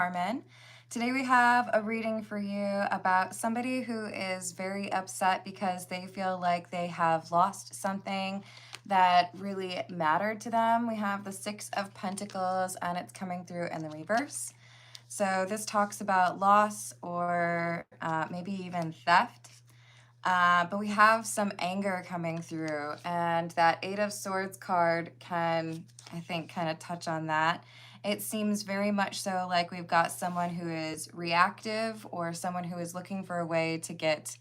Carmen. Today we have a reading for you about somebody who is very upset because they feel like they have lost something that really mattered to them. We have the Six of Pentacles and it's coming through in the reverse. So this talks about loss or maybe even theft. But we have some anger coming through, and that Eight of Swords card can, I think, kind of touch on that. It seems very much so like we've got someone who is reactive or someone who is looking for a way to get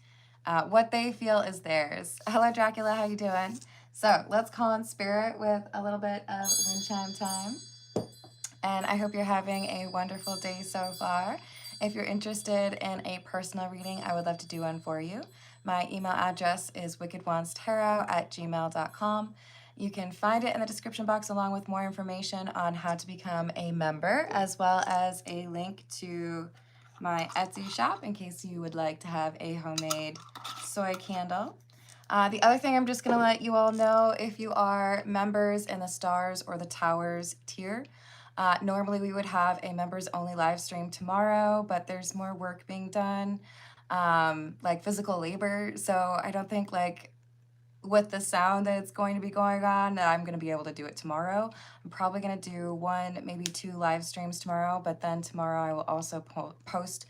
what they feel is theirs. Hello, Dracula, how you doing? So let's call on spirit with a little bit of wind chime time. And I hope you're having a wonderful day so far. If you're interested in a personal reading, I would love to do one for you. My email address is wickedwandstarot@gmail.com. You can find it in the description box along with more information on how to become a member, as well as a link to my Etsy shop in case you would like to have a homemade soy candle. The other thing I'm just going to let you all know, if you are members in the Stars or the Towers tier, normally we would have a members only live stream tomorrow, but there's more work being done, like physical labor. So I don't think like with the sound that's going to be going on that I'm going to be able to do it tomorrow. I'm probably going to do one, maybe two live streams tomorrow, but then tomorrow I will also post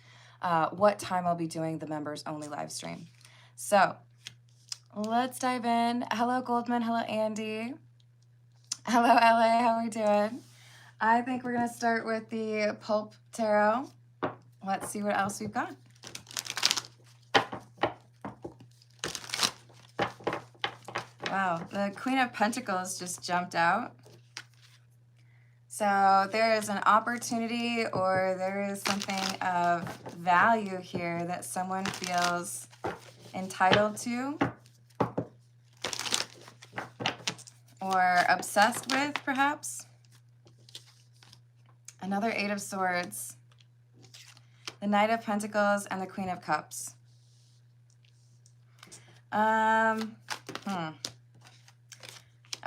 what time I'll be doing the members only live stream. So let's dive in. Hello, Goldman. Hello, Andy. Hello, LA. How are we doing? I think we're going to start with the Pulp Tarot. Let's see what else we've got. Wow, the Queen of Pentacles just jumped out. So there is an opportunity or there is something of value here that someone feels entitled to or obsessed with, perhaps. Another Eight of Swords, the Knight of Pentacles, and the Queen of Cups.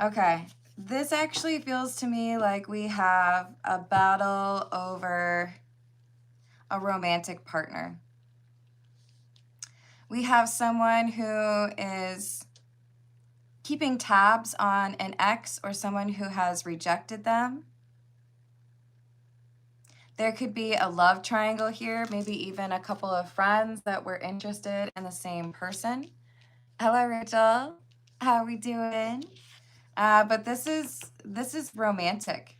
Okay, this actually feels to me like we have a battle over a romantic partner. We have someone who is keeping tabs on an ex or someone who has rejected them. There could be a love triangle here, maybe even a couple of friends that were interested in the same person. Hello, Rachel. How are we doing? But this is romantic.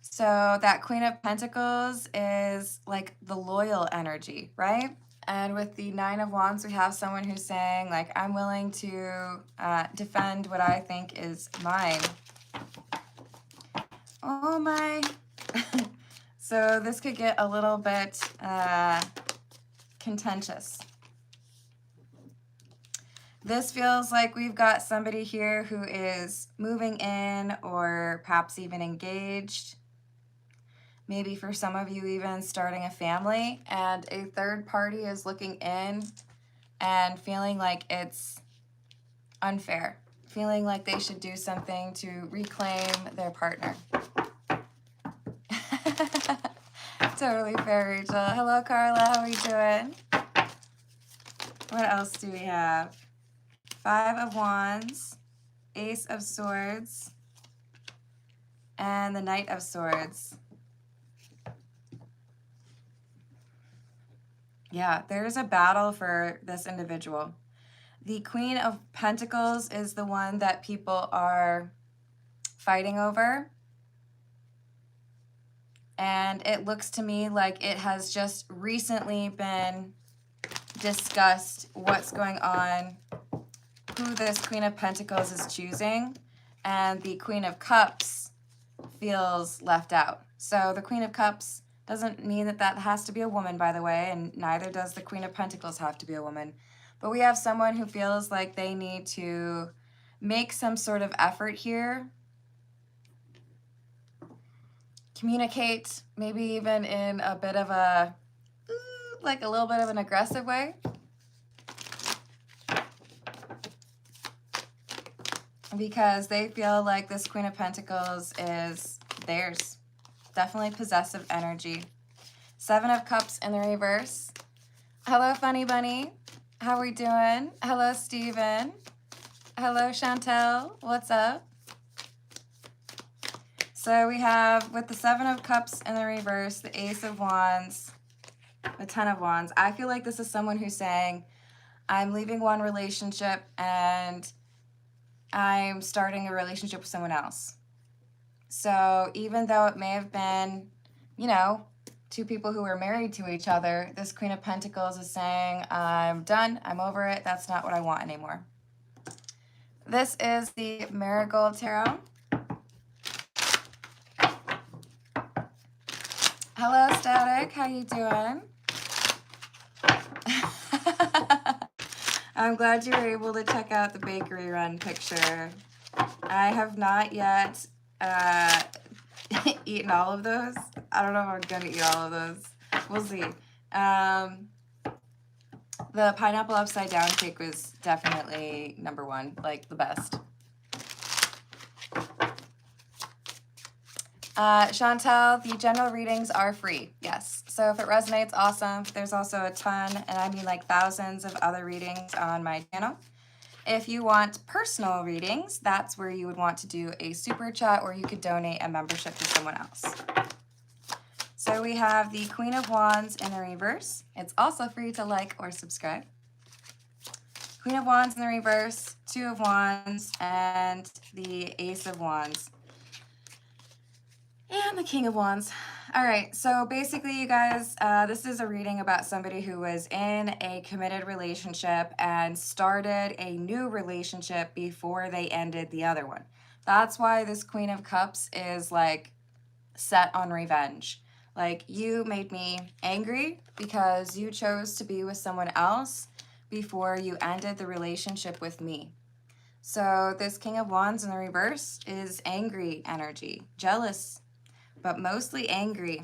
So that Queen of Pentacles is like the loyal energy, right? And with the Nine of Wands, we have someone who's saying, like, I'm willing to defend what I think is mine. Oh my. So this could get a little bit contentious. This feels like we've got somebody here who is moving in or perhaps even engaged. Maybe for some of you even starting a family, and a third party is looking in and feeling like it's unfair, feeling like they should do something to reclaim their partner. Totally fair, Rachel. Hello, Carla. How are you doing? What else do we have? Five of Wands, Ace of Swords, and the Knight of Swords. Yeah, there's a battle for this individual. The Queen of Pentacles is the one that people are fighting over. And it looks to me like it has just recently been discussed what's going on, who this Queen of Pentacles is choosing, and the Queen of Cups feels left out. So the Queen of Cups doesn't mean that that has to be a woman, by the way, and neither does the Queen of Pentacles have to be a woman. But we have someone who feels like they need to make some sort of effort here, communicate, maybe even in a bit of a, like a little bit of an aggressive way. Because they feel like this Queen of Pentacles is theirs. Definitely possessive energy. 7 of Cups in the reverse. Hello, Funny Bunny. How are we doing? Hello, Steven. Hello, Chantel. What's up? So we have, with the 7 of Cups in the reverse, the Ace of Wands, the 10 of Wands. I feel like this is someone who's saying, I'm leaving one relationship and I'm starting a relationship with someone else. So even though it may have been, you know, 2 people who were married to each other, this Queen of Pentacles is saying, I'm done, I'm over it, that's not what I want anymore. This is the Marigold Tarot. Hello, Static, how you doing? I'm glad you were able to check out the bakery run picture. I have not yet eaten all of those. I don't know if I'm gonna eat all of those. We'll see. The pineapple upside down cake was definitely #1, like the best. Chantel, the general readings are free, yes. So if it resonates, awesome. There's also a ton, and I mean like thousands of other readings on my channel. If you want personal readings, that's where you would want to do a super chat, or you could donate a membership to someone else. So we have the Queen of Wands in the reverse. It's also free to like or subscribe. Queen of Wands in the reverse, 2 of Wands, and the Ace of Wands. And the King of Wands. All right, so basically, you guys, this is a reading about somebody who was in a committed relationship and started a new relationship before they ended the other one. That's why this Queen of Cups is like set on revenge. Like, you made me angry because you chose to be with someone else before you ended the relationship with me. So this King of Wands in the reverse is angry energy, jealous, but mostly angry.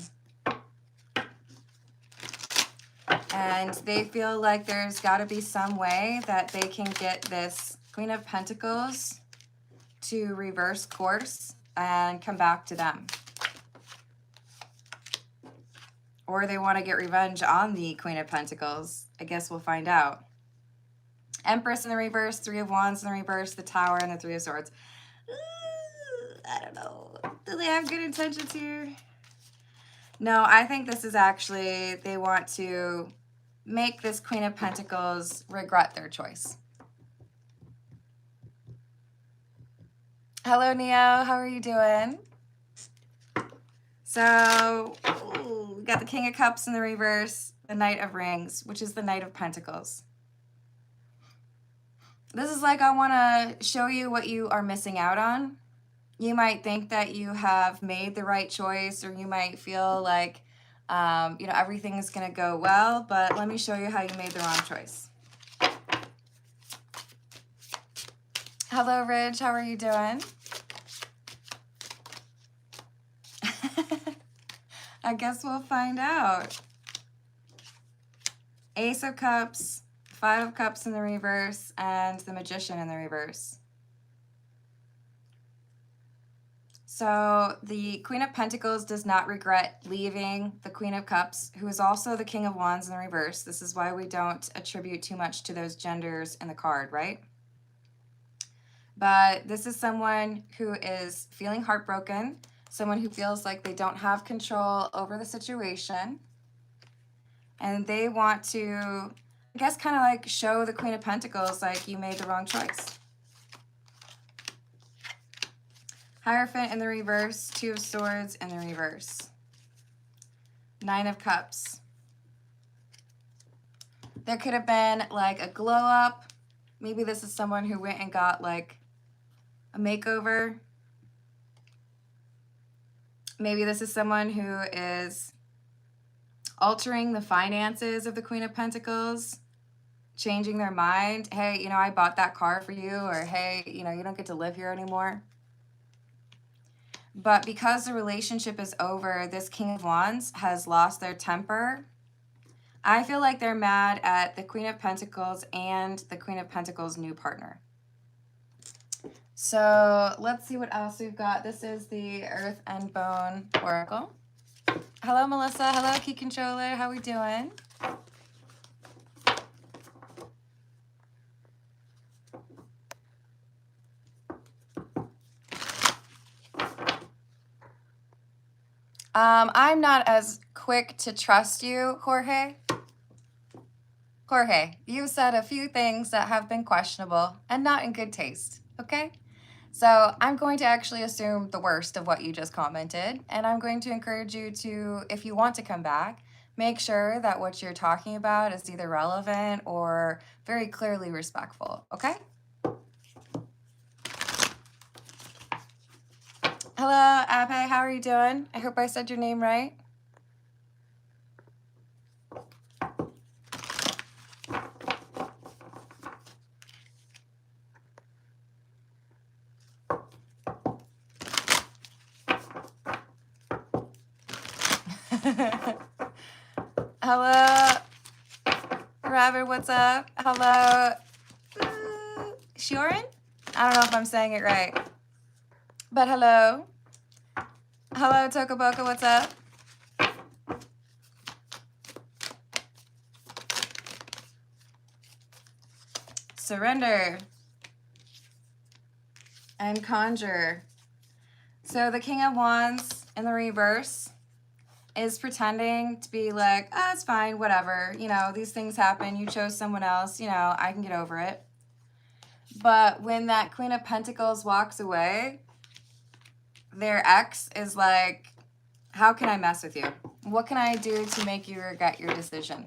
And they feel like there's got to be some way that they can get this Queen of Pentacles to reverse course and come back to them. Or they want to get revenge on the Queen of Pentacles. I guess we'll find out. Empress in the reverse, 3 of Wands in the reverse, the Tower, and the 3 of Swords. I don't know. Do they have good intentions here? No, I think this is actually, they want to make this Queen of Pentacles regret their choice. Hello, Neo. How are you doing? So, we got the King of Cups in the reverse, the Knight of Rings, which is the Knight of Pentacles. This is like, I want to show you what you are missing out on. You might think that you have made the right choice, or you might feel like, you know, everything is going to go well, but let me show you how you made the wrong choice. Hello, Ridge. How are you doing? I guess we'll find out. Ace of Cups, 5 of Cups in the reverse, and the Magician in the reverse. So the Queen of Pentacles does not regret leaving the Queen of Cups, who is also the King of Wands in the reverse. This is why we don't attribute too much to those genders in the card, right? But this is someone who is feeling heartbroken, someone who feels like they don't have control over the situation. And they want to, I guess, kind of like show the Queen of Pentacles like you made the wrong choice. Hierophant in the reverse, 2 of Swords in the reverse. 9 of Cups. There could have been like a glow up. Maybe this is someone who went and got like a makeover. Maybe this is someone who is altering the finances of the Queen of Pentacles, changing their mind. Hey, you know, I bought that car for you, or hey, you know, you don't get to live here anymore. But because the relationship is over, this King of Wands has lost their temper. I feel like they're mad at the Queen of Pentacles and the Queen of Pentacles' new partner. So let's see what else we've got. This is the Earth and Bone Oracle. Hello, Melissa. Hello, Key Controller. How we doing? I'm not as quick to trust you, Jorge. Jorge, you said a few things that have been questionable and not in good taste, okay? So I'm going to actually assume the worst of what you just commented, and I'm going to encourage you to, if you want to come back, make sure that what you're talking about is either relevant or very clearly respectful, okay? Hello, Abe, how are you doing? I hope I said your name right. Hello, Robert, what's up? Hello, Shorin? I don't know if I'm saying it right, but hello. Hello, Tokoboka, what's up? Surrender and conjure. So the King of Wands in the reverse is pretending to be like, oh, it's fine, whatever. You know, these things happen. You chose someone else. You know, I can get over it. But when that Queen of Pentacles walks away, their ex is like, how can I mess with you? What can I do to make you regret your decision?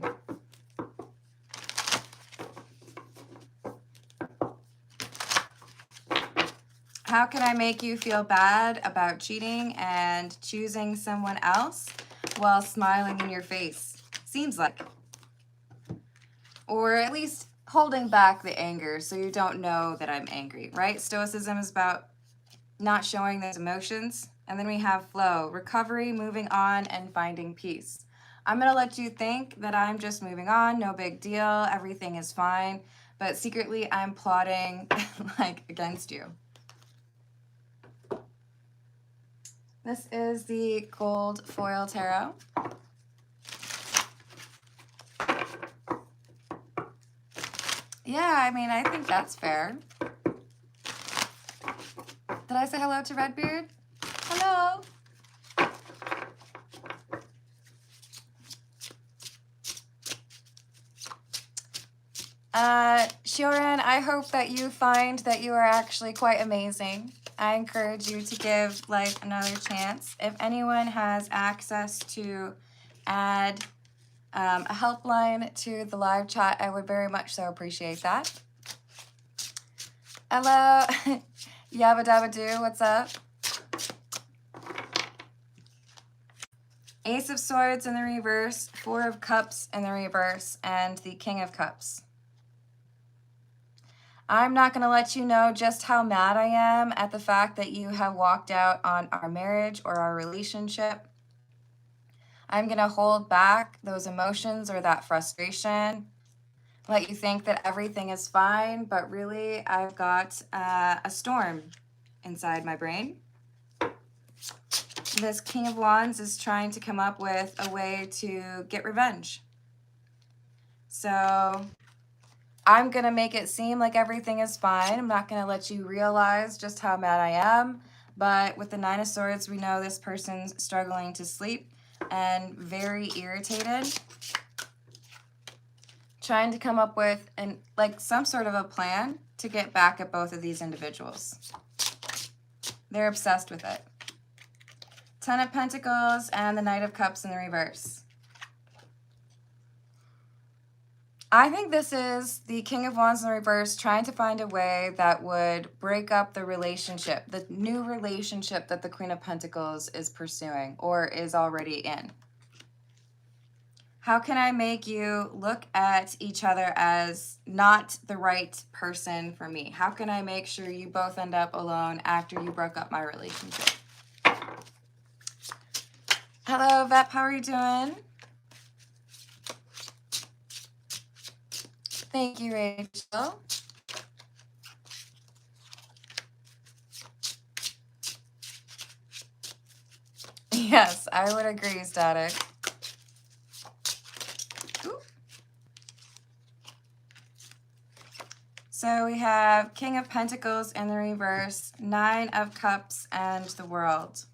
How can I make you feel bad about cheating and choosing someone else while smiling in your face? Seems like. Or at least holding back the anger so you don't know that I'm angry, right? Stoicism is about not showing those emotions. And then we have flow, recovery, moving on, and finding peace. I'm going to let you think that I'm just moving on, no big deal, everything is fine. But secretly, I'm plotting like against you. This is the gold foil tarot. Yeah, I mean, I think that's fair. Did I say hello to Redbeard? Hello. Shorin, I hope that you find that you are actually quite amazing. I encourage you to give life another chance. If anyone has access to add a helpline to the live chat, I would very much so appreciate that. Hello, Yabba Dabba Doo, what's up? Ace of Swords in the reverse, Four of Cups in the reverse, and the King of Cups. I'm not going to let you know just how mad I am at the fact that you have walked out on our marriage or our relationship. I'm going to hold back those emotions or that frustration, let you think that everything is fine, but really I've got a storm inside my brain. This King of Wands is trying to come up with a way to get revenge. So I'm going to make it seem like everything is fine. I'm not going to let you realize just how mad I am. But with the Nine of Swords, we know this person's struggling to sleep and very irritated. Trying to come up with some sort of a plan to get back at both of these individuals. They're obsessed with it. Ten of Pentacles and the Knight of Cups in the reverse. I think this is the King of Wands in the reverse trying to find a way that would break up the relationship, the new relationship that the Queen of Pentacles is pursuing or is already in. How can I make you look at each other as not the right person for me? How can I make sure you both end up alone after you broke up my relationship? Hello, Vep, how are you doing? Thank you, Rachel. Yes, I would agree, Static. Ooh. So we have King of Pentacles in the reverse, Nine of Cups, and the World.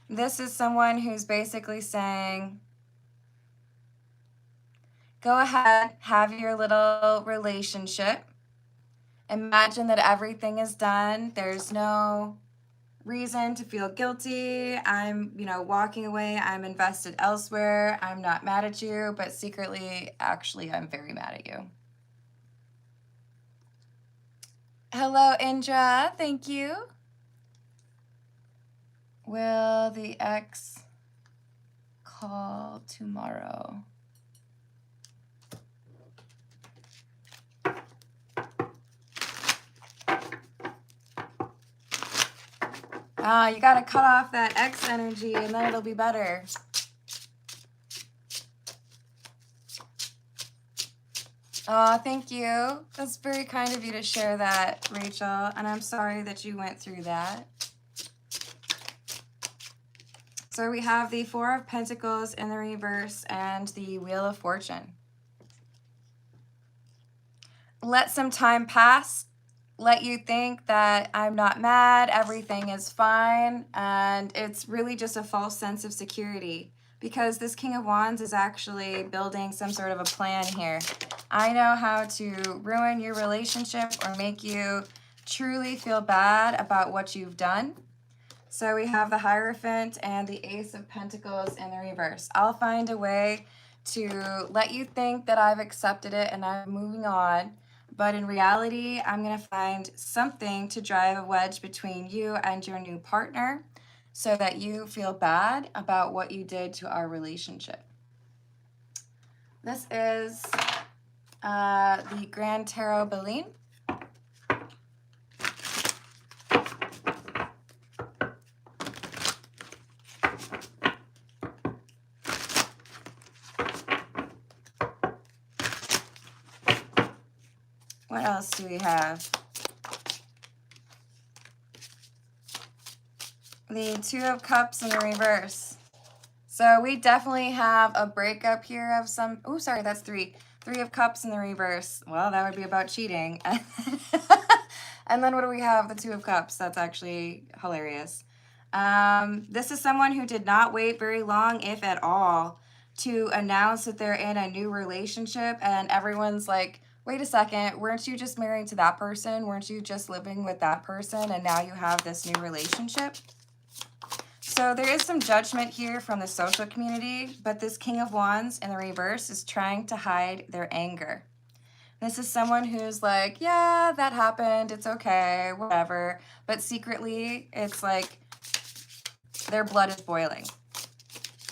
This is someone who's basically saying, go ahead, have your little relationship. Imagine that everything is done. There's no reason to feel guilty. I'm, walking away. I'm invested elsewhere. I'm not mad at you, but secretly, actually, I'm very mad at you. Hello, Indra. Thank you. Will the ex call tomorrow? You got to cut off that X energy and then it'll be better. Oh, thank you. That's very kind of you to share that, Rachel. And I'm sorry that you went through that. So we have the Four of Pentacles in the reverse and the Wheel of Fortune. Let some time pass. Let you think that I'm not mad, everything is fine, and it's really just a false sense of security because this King of Wands is actually building some sort of a plan here. I know how to ruin your relationship or make you truly feel bad about what you've done. So we have the Hierophant and the Ace of Pentacles in the reverse. I'll find a way to let you think that I've accepted it and I'm moving on. But in reality, I'm going to find something to drive a wedge between you and your new partner so that you feel bad about what you did to our relationship. This is the Grand Tarot Baleen. What else do we have? The Two of Cups in the reverse. So we definitely have a breakup here of some... Oh, sorry, that's three. Three of Cups in the reverse. Well, that would be about cheating. And then what do we have? The Two of Cups. That's actually hilarious. This is someone who did not wait very long, if at all, to announce that they're in a new relationship. And everyone's like, wait a second, weren't you just married to that person? Weren't you just living with that person? And now you have this new relationship? So there is some judgment here from the social community, but this King of Wands in the reverse is trying to hide their anger. This is someone who's like, yeah, that happened, it's okay, whatever. But secretly, it's like their blood is boiling.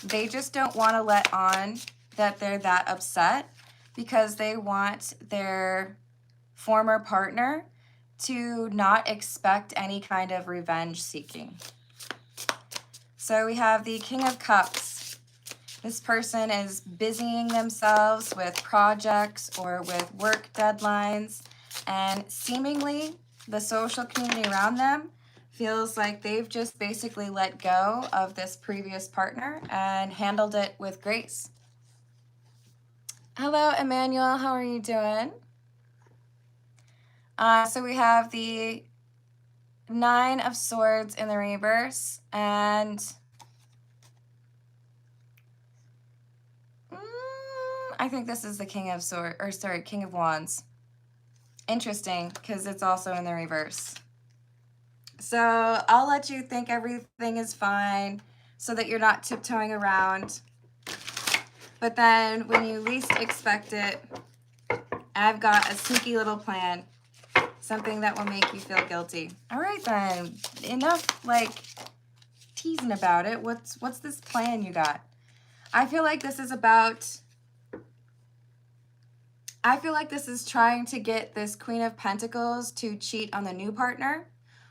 They just don't want to let on that they're that upset because they want their former partner to not expect any kind of revenge seeking. So we have the King of Cups. This person is busying themselves with projects or with work deadlines, and seemingly the social community around them feels like they've just basically let go of this previous partner and handled it with grace. Hello, Emmanuel. How are you doing? So we have the Nine of Swords in the reverse, and I think this is the King of Swords, or sorry, King of Wands. Interesting, because it's also in the reverse. So I'll let you think everything is fine so that you're not tiptoeing around. But then when you least expect it, I've got a sneaky little plan. Something that will make you feel guilty. All right then, enough like teasing about it. What's this plan you got? I feel like this is trying to get this Queen of Pentacles to cheat on the new partner,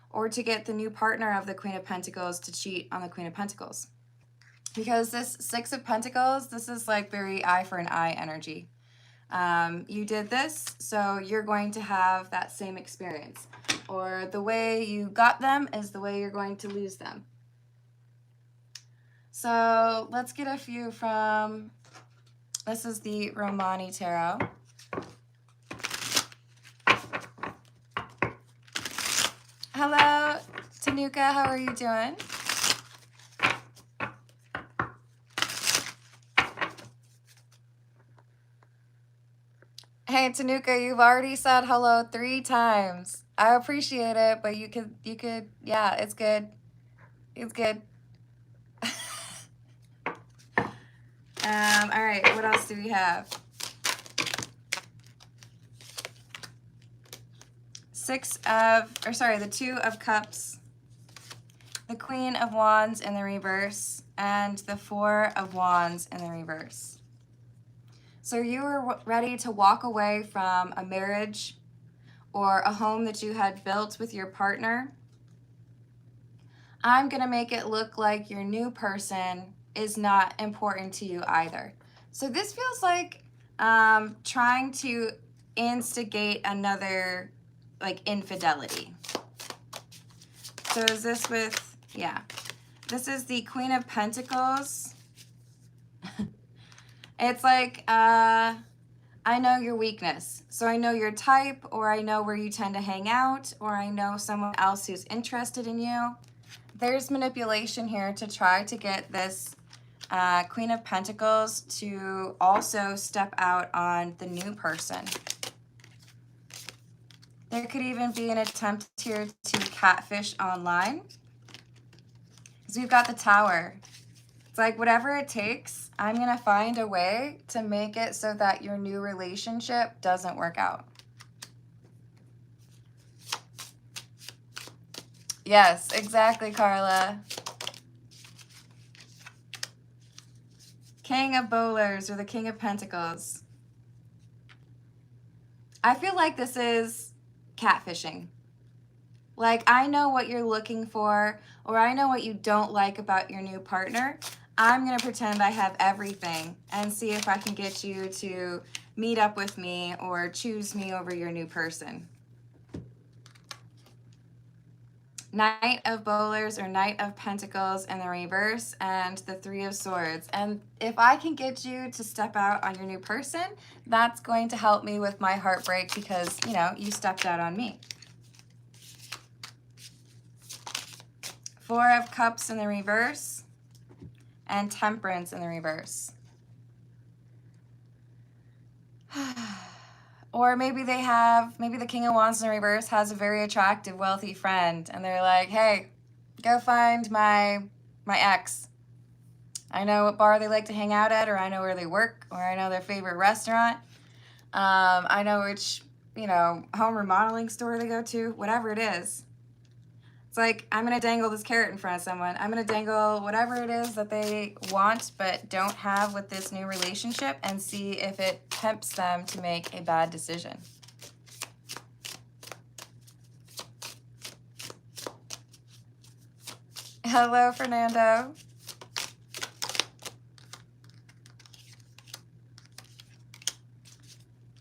or to get the new partner of the Queen of Pentacles to cheat on the Queen of Pentacles. Because this Six of Pentacles, this is like very eye for an eye energy. You did this, so you're going to have that same experience. or the way you got them is the way you're going to lose them. So let's get a few from, this is the Romani Tarot. Hello, Tanuka, how are you doing? Hey, Tanuka, you've already said hello 3 times. I appreciate it, but you could, yeah, it's good. It's good. All right, what else do we have? The 2 of Cups, the Queen of Wands in the reverse, and the 4 of Wands in the reverse. So you were ready to walk away from a marriage or a home that you had built with your partner. I'm going to make it look like your new person is not important to you either. So this feels like trying to instigate another, like, infidelity. So is this with, yeah. This is the Queen of Pentacles. It's like, I know your weakness. So I know your type, or I know where you tend to hang out, or I know someone else who's interested in you. There's manipulation here to try to get this Queen of Pentacles to also step out on the new person. There could even be an attempt here to catfish online. Because we've got the Tower. It's like, whatever it takes, I'm going to find a way to make it so that your new relationship doesn't work out. Yes, exactly, Carla. King of Bowlers, or the King of Pentacles. I feel like this is catfishing. Like, I know what you're looking for, or I know what you don't like about your new partner. I'm going to pretend I have everything and see if I can get you to meet up with me or choose me over your new person. Knight of Bowlers, or Knight of Pentacles in the reverse, and the 3 of Swords. And if I can get you to step out on your new person, that's going to help me with my heartbreak because, you know, you stepped out on me. 4 of Cups in the reverse, and Temperance in the reverse. Or maybe the King of Wands in the reverse has a very attractive, wealthy friend, and they're like, hey, go find my ex. I know what bar they like to hang out at, or I know where they work, or I know their favorite restaurant. I know which, home remodeling store they go to, whatever it is. It's like, I'm going to dangle this carrot in front of someone. I'm going to dangle whatever it is that they want but don't have with this new relationship and see if it tempts them to make a bad decision. Hello, Fernando.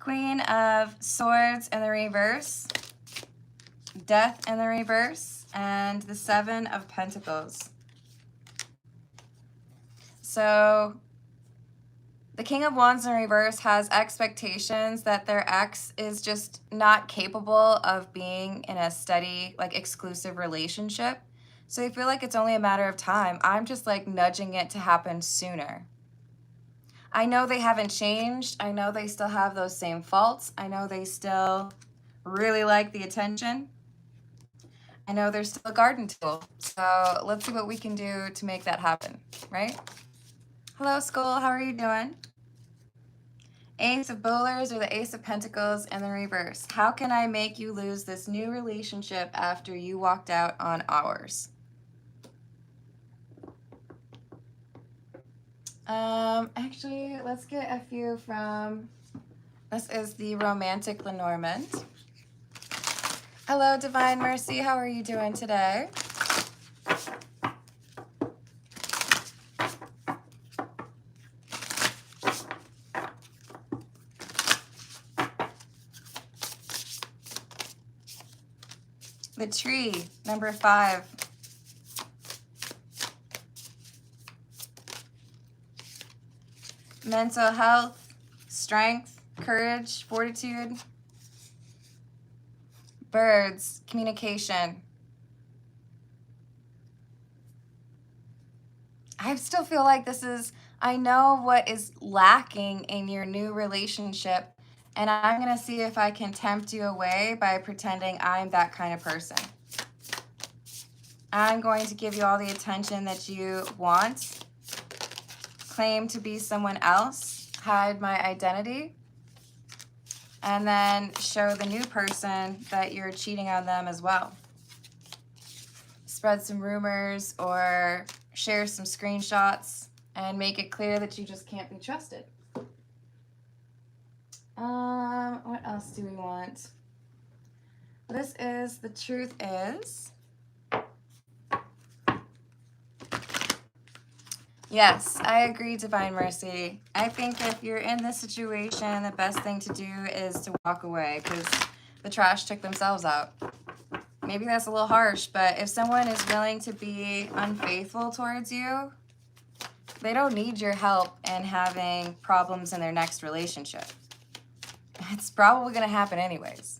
Queen of Swords in the reverse, Death in the reverse, and the 7 of Pentacles. So the King of Wands in reverse has expectations that their ex is just not capable of being in a steady, like, exclusive relationship. So they feel like it's only a matter of time. I'm just like nudging it to happen sooner. I know they haven't changed. I know they still have those same faults. I know they still really like the attention. I know there's still a garden tool. So let's see what we can do to make that happen, right? Hello, Skull. How are you doing? Ace of Bowlers, or the Ace of Pentacles in the reverse. How can I make you lose this new relationship after you walked out on ours? Actually, let's get a few from, this is the Romantic Lenormand. Hello, Divine Mercy. How are you doing today? The Tree, number 5. Mental health, strength, courage, fortitude. Birds, communication. I still feel like this is, I know what is lacking in your new relationship, and I'm going to see if I can tempt you away by pretending I'm that kind of person. I'm going to give you all the attention that you want, claim to be someone else, hide my identity, and then show the new person that you're cheating on them as well. Spread some rumors or share some screenshots and make it clear that you just can't be trusted. What else do we want? This is The Truth Is. Yes, I agree, Divine Mercy. I think if you're in this situation, the best thing to do is to walk away because the trash took themselves out. Maybe that's a little harsh, but if someone is willing to be unfaithful towards you, they don't need your help in having problems in their next relationship. It's probably going to happen anyways.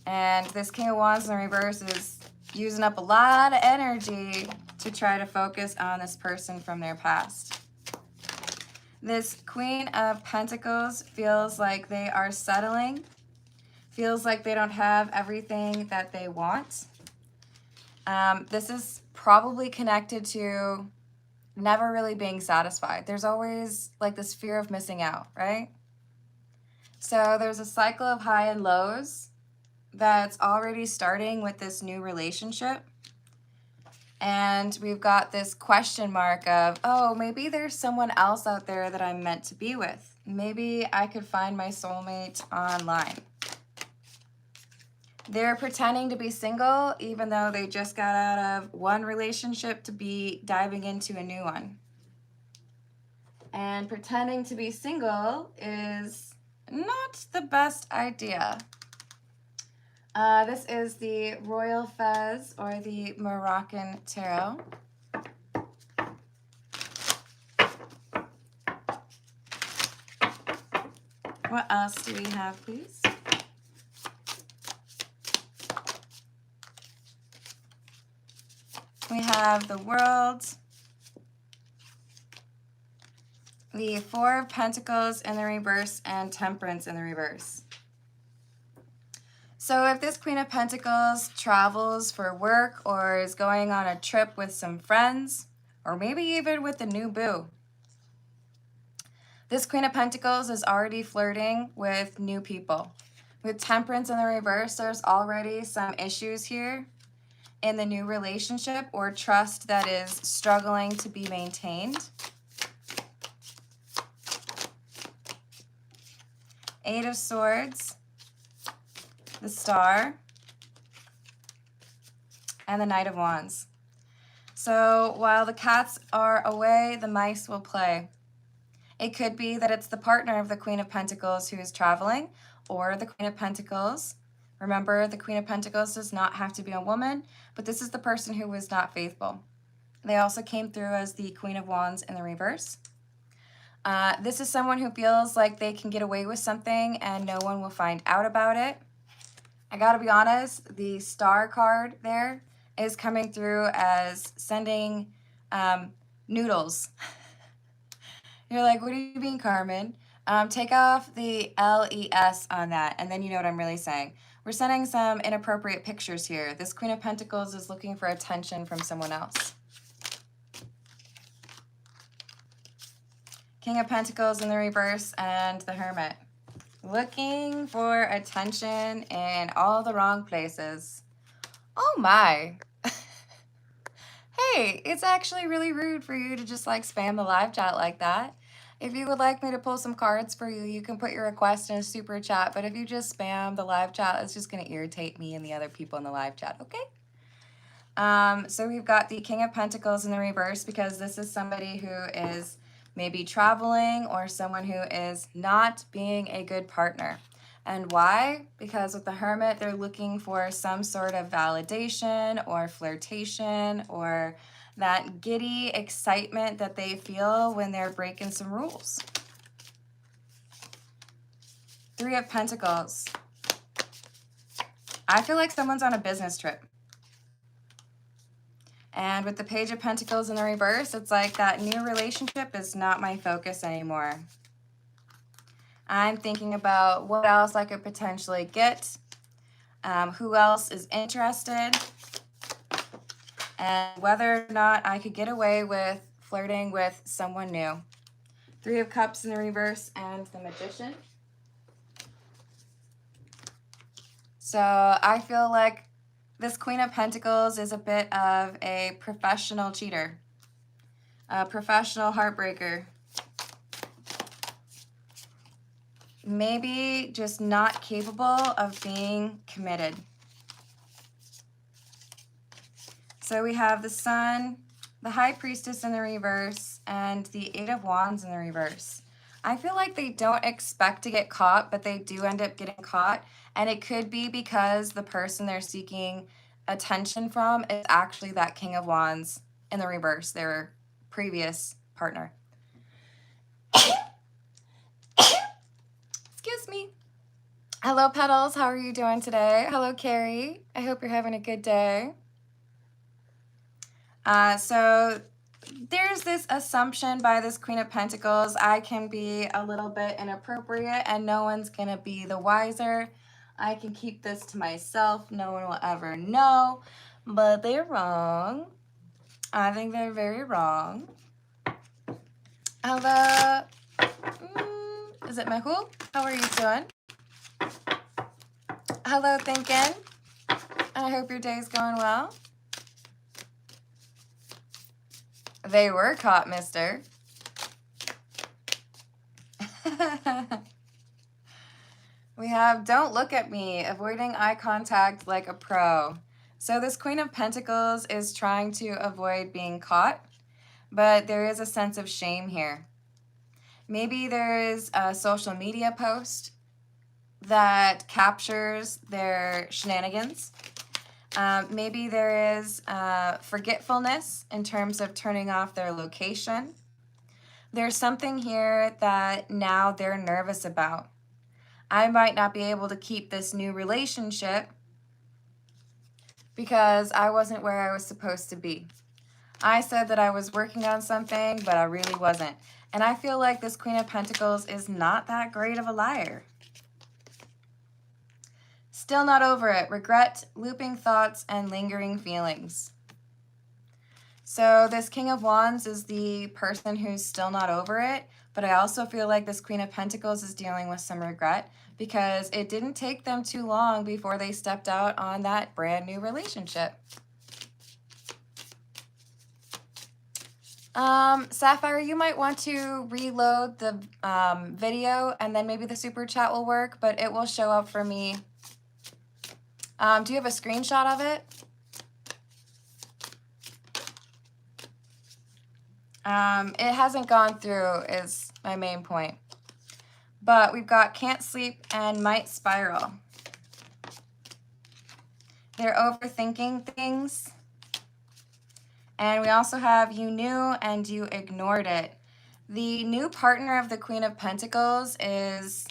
And this King of Wands in reverse is using up a lot of energy to try to focus on this person from their past. This Queen of Pentacles feels like they are settling, feels like they don't have everything that they want. This is probably connected to never really being satisfied. There's always like this fear of missing out, right? So there's a cycle of high and lows that's already starting with this new relationship. And we've got this question mark of, oh, maybe there's someone else out there that I'm meant to be with. Maybe I could find my soulmate online. They're pretending to be single even though they just got out of one relationship to be diving into a new one. And pretending to be single is not the best idea. This is the Royal Fez or the Moroccan Tarot. What else do we have, please? We have the World, the Four of Pentacles in the reverse, and Temperance in the reverse. So if this Queen of Pentacles travels for work or is going on a trip with some friends, or maybe even with a new boo, this Queen of Pentacles is already flirting with new people. With Temperance in the reverse, there's already some issues here in the new relationship or trust that is struggling to be maintained. Eight of Swords, the Star, and the Knight of Wands. So while the cats are away, the mice will play. It could be that it's the partner of the Queen of Pentacles who is traveling, or the Queen of Pentacles. Remember, the Queen of Pentacles does not have to be a woman, but this is the person who was not faithful. They also came through as the Queen of Wands in the reverse. This is someone who feels like they can get away with something and no one will find out about it. I gotta be honest, the Star card there is coming through as sending noodles. You're like, what do you mean, Carmen? Take off the LES on that, and then you know what I'm really saying. We're sending some inappropriate pictures here. This Queen of Pentacles is looking for attention from someone else. King of Pentacles in the reverse and the Hermit. Looking for attention in all the wrong places. Oh my. Hey, it's actually really rude for you to just like spam the live chat like that. If you would like me to pull some cards for you, you can put your request in a super chat. But if you just spam the live chat, it's just going to irritate me and the other people in the live chat, okay? So we've got the King of Pentacles in the reverse because this is somebody who is maybe traveling or someone who is not being a good partner. And why? Because with the Hermit, they're looking for some sort of validation or flirtation or that giddy excitement that they feel when they're breaking some rules. Three of Pentacles. I feel like someone's on a business trip. And with the Page of Pentacles in the reverse, it's like that new relationship is not my focus anymore. I'm thinking about what else I could potentially get, who else is interested, and whether or not I could get away with flirting with someone new. Three of Cups in the reverse and the Magician. So I feel like this Queen of Pentacles is a bit of a professional cheater, a professional heartbreaker. Maybe just not capable of being committed. So we have the Sun, the High Priestess in the reverse, and the Eight of Wands in the reverse. I feel like they don't expect to get caught, but they do end up getting caught. And it could be because the person they're seeking attention from is actually that King of Wands in the reverse, their previous partner. Excuse me. Hello, Petals. How are you doing today? Hello, Carrie. I hope you're having a good day. So there's this assumption by this Queen of Pentacles, I can be a little bit inappropriate and no one's going to be the wiser. I can keep this to myself. No one will ever know. But they're wrong. I think they're very wrong. Hello. Is it Mehul? How are you doing? Hello, Thinkin'. I hope your day's going well. They were caught, mister. We have don't look at me, avoiding eye contact like a pro. So this Queen of Pentacles is trying to avoid being caught, but there is a sense of shame here. Maybe there is a social media post that captures their shenanigans. Maybe there is forgetfulness in terms of turning off their location. There's something here that now they're nervous about. I might not be able to keep this new relationship because I wasn't where I was supposed to be. I said that I was working on something, but I really wasn't. And I feel like this Queen of Pentacles is not that great of a liar. Still not over it. Regret, looping thoughts, and lingering feelings. So this King of Wands is the person who's still not over it, but I also feel like this Queen of Pentacles is dealing with some regret because it didn't take them too long before they stepped out on that brand new relationship. Sapphire, you might want to reload the video and then maybe the super chat will work, but it will show up for me. Do you have a screenshot of it? It hasn't gone through is my main point. But we've got can't sleep and might spiral. They're overthinking things. And we also have you knew and you ignored it. The new partner of the Queen of Pentacles is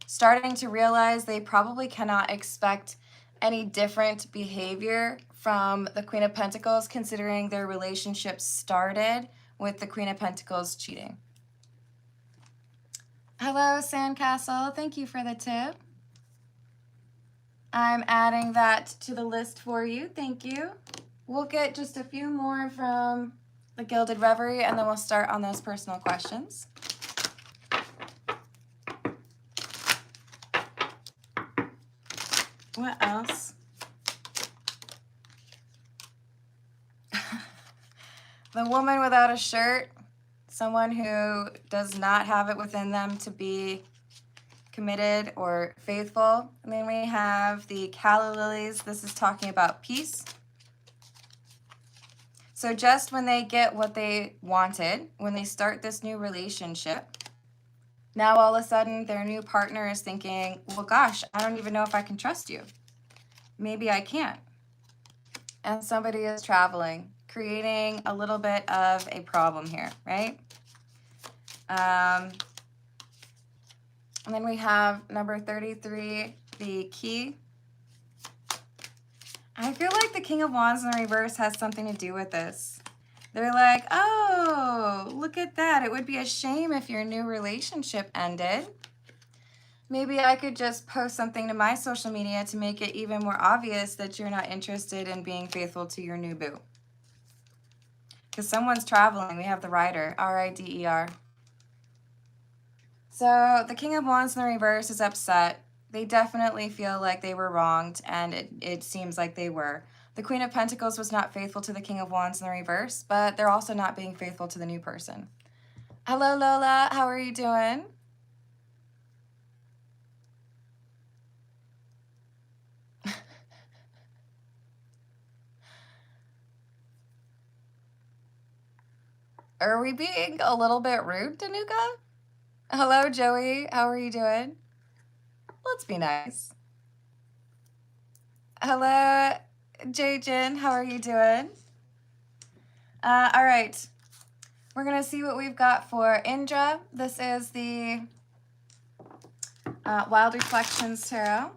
starting to realize they probably cannot expect any different behavior from the Queen of Pentacles considering their relationship started with the Queen of Pentacles cheating. Hello, Sandcastle. Thank you for the tip. I'm adding that to the list for you. Thank you. We'll get just a few more from the Gilded Reverie, and then we'll start on those personal questions. What else? The woman without a shirt, someone who does not have it within them to be committed or faithful. And then we have the Calla Lilies. This is talking about peace. So just when they get what they wanted, when they start this new relationship, Now all of a sudden their new partner is thinking, well, gosh, I don't even know if I can trust you. Maybe I can't. And somebody is traveling, creating a little bit of a problem here, right? And then we have number 33, the key. I feel like the King of Wands in the reverse has something to do with this. They're like, oh, look at that. It would be a shame if your new relationship ended. Maybe I could just post something to my social media to make it even more obvious that you're not interested in being faithful to your new boo. Because someone's traveling. We have the Rider, R-I-D-E-R. So the King of Wands in the reverse is upset. They definitely feel like they were wronged, and it seems like they were. The Queen of Pentacles was not faithful to the King of Wands in the reverse, but they're also not being faithful to the new person. Hello, Lola. How are you doing? Are we being a little bit rude, Danuka? Hello, Joey. How are you doing? Let's be nice. Hello, Jay-Jin. How are you doing? All right. We're going to see what we've got for Indra. This is the Wild Reflections Tarot.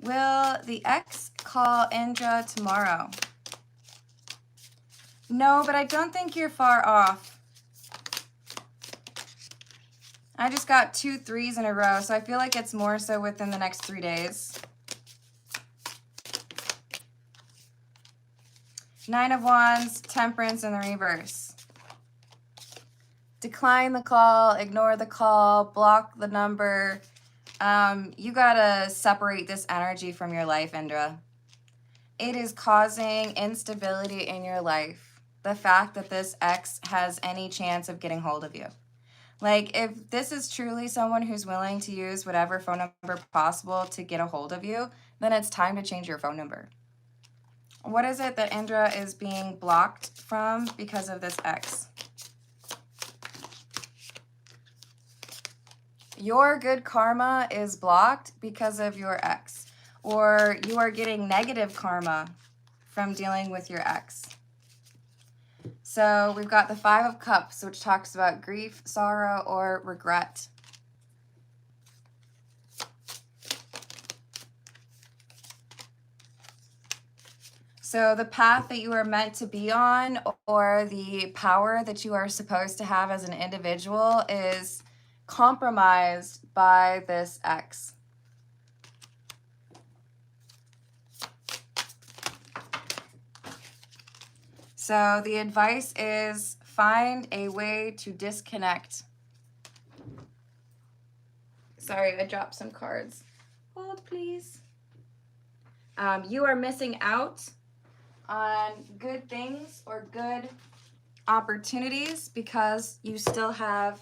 Will the ex call Indra tomorrow? No, but I don't think you're far off. I just got 2 3s in a row, so I feel like it's more so within the next 3 days. 9 of Wands, Temperance in the reverse. Decline the call, ignore the call, block the number. You gotta separate this energy from your life, Indra. It is causing instability in your life. The fact that this ex has any chance of getting hold of you. Like, if this is truly someone who's willing to use whatever phone number possible to get a hold of you, then it's time to change your phone number. What is it that Indra is being blocked from because of this ex? Your good karma is blocked because of your ex, or you are getting negative karma from dealing with your ex. So we've got the 5 of Cups, which talks about grief, sorrow, or regret. So the path that you are meant to be on, or the power that you are supposed to have as an individual, is compromised by this ex. So the advice is find a way to disconnect. Sorry, I dropped some cards. Hold, please. You are missing out on good things or good opportunities because you still have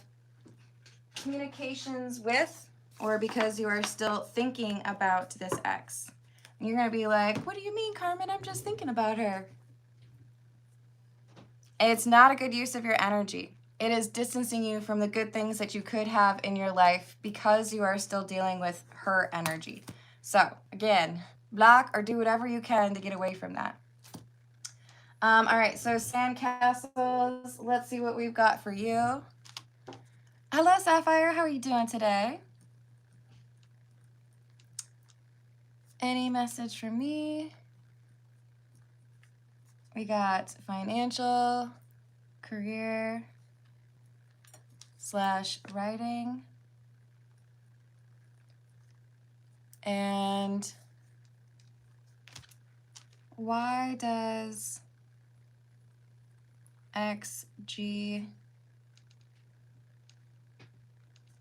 communications with, or because you are still thinking about this ex. And you're going to be like, what do you mean, Carmen? I'm just thinking about her. It's not a good use of your energy. It is distancing you from the good things that you could have in your life because you are still dealing with her energy. So, again, block or do whatever you can to get away from that. All right, so sandcastles, let's see what we've got for you. Hello, Sapphire. How are you doing today? Any message from me? We got financial, career, / writing, and why does XG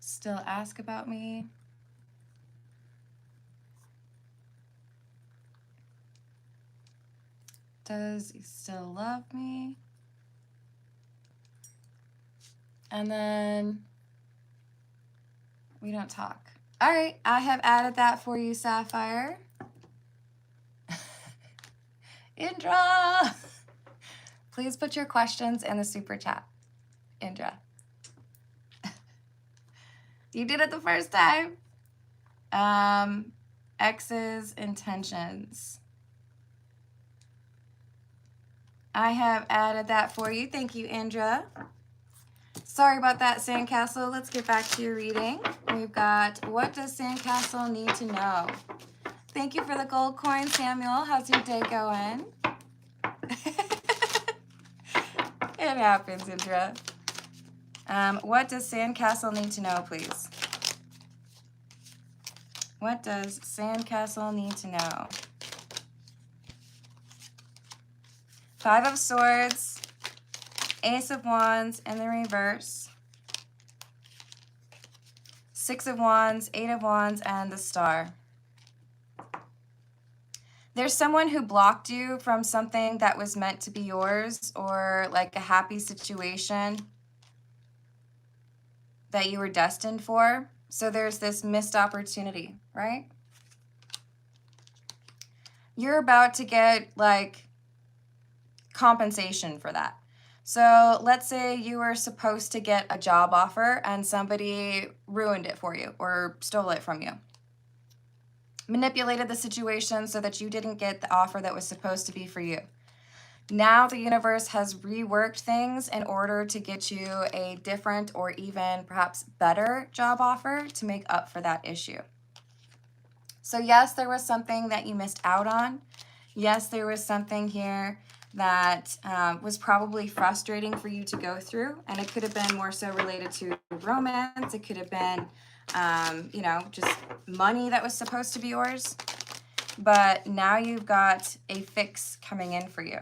still ask about me? Does he still love me? And then we don't talk. All right, I have added that for you, Sapphire. Indra! Please put your questions in the super chat, Indra. You did it the first time. Ex's intentions. I have added that for you. Thank you, Indra. Sorry about that, Sandcastle. Let's get back to your reading. We've got, what does Sandcastle need to know? Thank you for the gold coin, Samuel. How's your day going? It happens, Indra. What does Sandcastle need to know, please? What does Sandcastle need to know? 5 of Swords, Ace of Wands in the reverse, 6 of Wands, 8 of Wands, and the Star. There's someone who blocked you from something that was meant to be yours, or like a happy situation that you were destined for. So there's this missed opportunity, right? You're about to get like compensation for that. So let's say you were supposed to get a job offer and somebody ruined it for you or stole it from you. Manipulated the situation so that you didn't get the offer that was supposed to be for you. Now the universe has reworked things in order to get you a different or even perhaps better job offer to make up for that issue. So yes, there was something that you missed out on. Yes, there was something here that was probably frustrating for you to go through, and it could have been more so related to romance. It could have been, you know, just money that was supposed to be yours. But now you've got a fix coming in for you.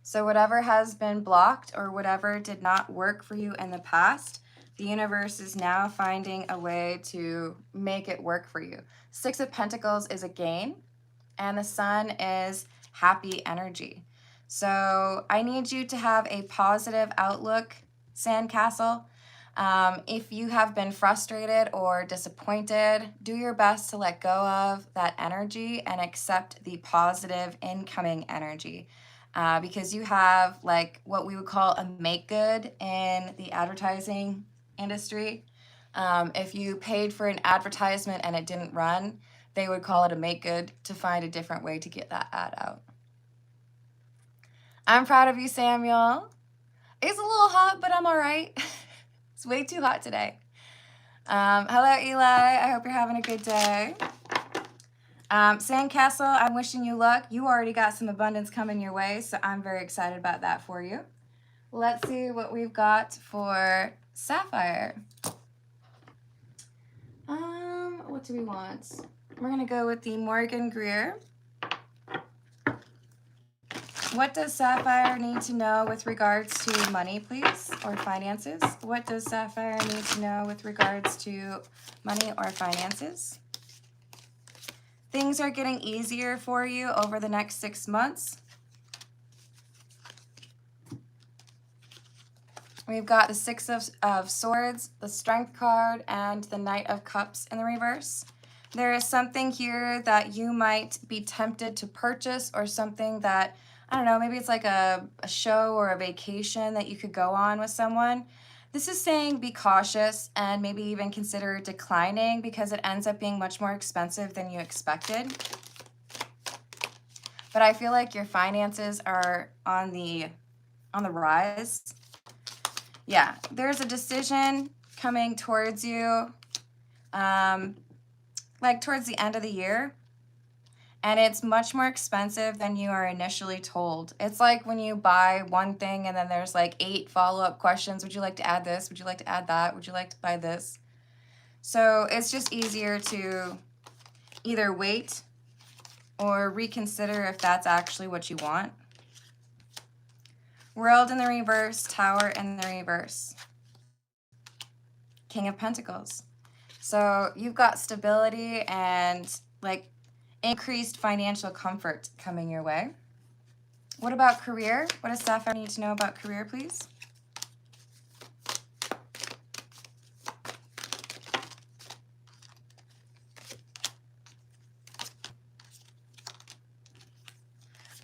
So whatever has been blocked or whatever did not work for you in the past, the universe is now finding a way to make it work for you. 6 of Pentacles is a gain, and the Sun is happy energy. So I need you to have a positive outlook, Sandcastle. If you have been frustrated or disappointed, do your best to let go of that energy and accept the positive incoming energy. Because you have like what we would call a make good in the advertising industry. If you paid for an advertisement and it didn't run, they would call it a make good to find a different way to get that ad out. I'm proud of you, Samuel. It's a little hot, but I'm all right. It's way too hot today. Hello, Eli. I hope you're having a good day. Sandcastle, I'm wishing you luck. You already got some abundance coming your way, so I'm very excited about that for you. Let's see what we've got for Sapphire. What do we want? We're going to go with the Morgan Greer. What does Sapphire need to know with regards to money, please, or finances? What does Sapphire need to know with regards to money or finances? Things are getting easier for you over the next 6 months. We've got the 6 of Swords, the Strength card, and the Knight of Cups in the reverse. There is something here that you might be tempted to purchase, or something that, I don't know, maybe it's like a show or a vacation that you could go on with someone. This is saying be cautious and maybe even consider declining because it ends up being much more expensive than you expected. But I feel like your finances are on the rise. Yeah, there's a decision coming towards you, like towards the end of the year. And it's much more expensive than you are initially told. It's like when you buy one thing and then there's like 8 follow-up questions. Would you like to add this? Would you like to add that? Would you like to buy this? So it's just easier to either wait or reconsider if that's actually what you want. World in the reverse, Tower in the reverse. King of Pentacles. So you've got stability and like increased financial comfort coming your way. What about career? What does Sapphire need to know about career, please?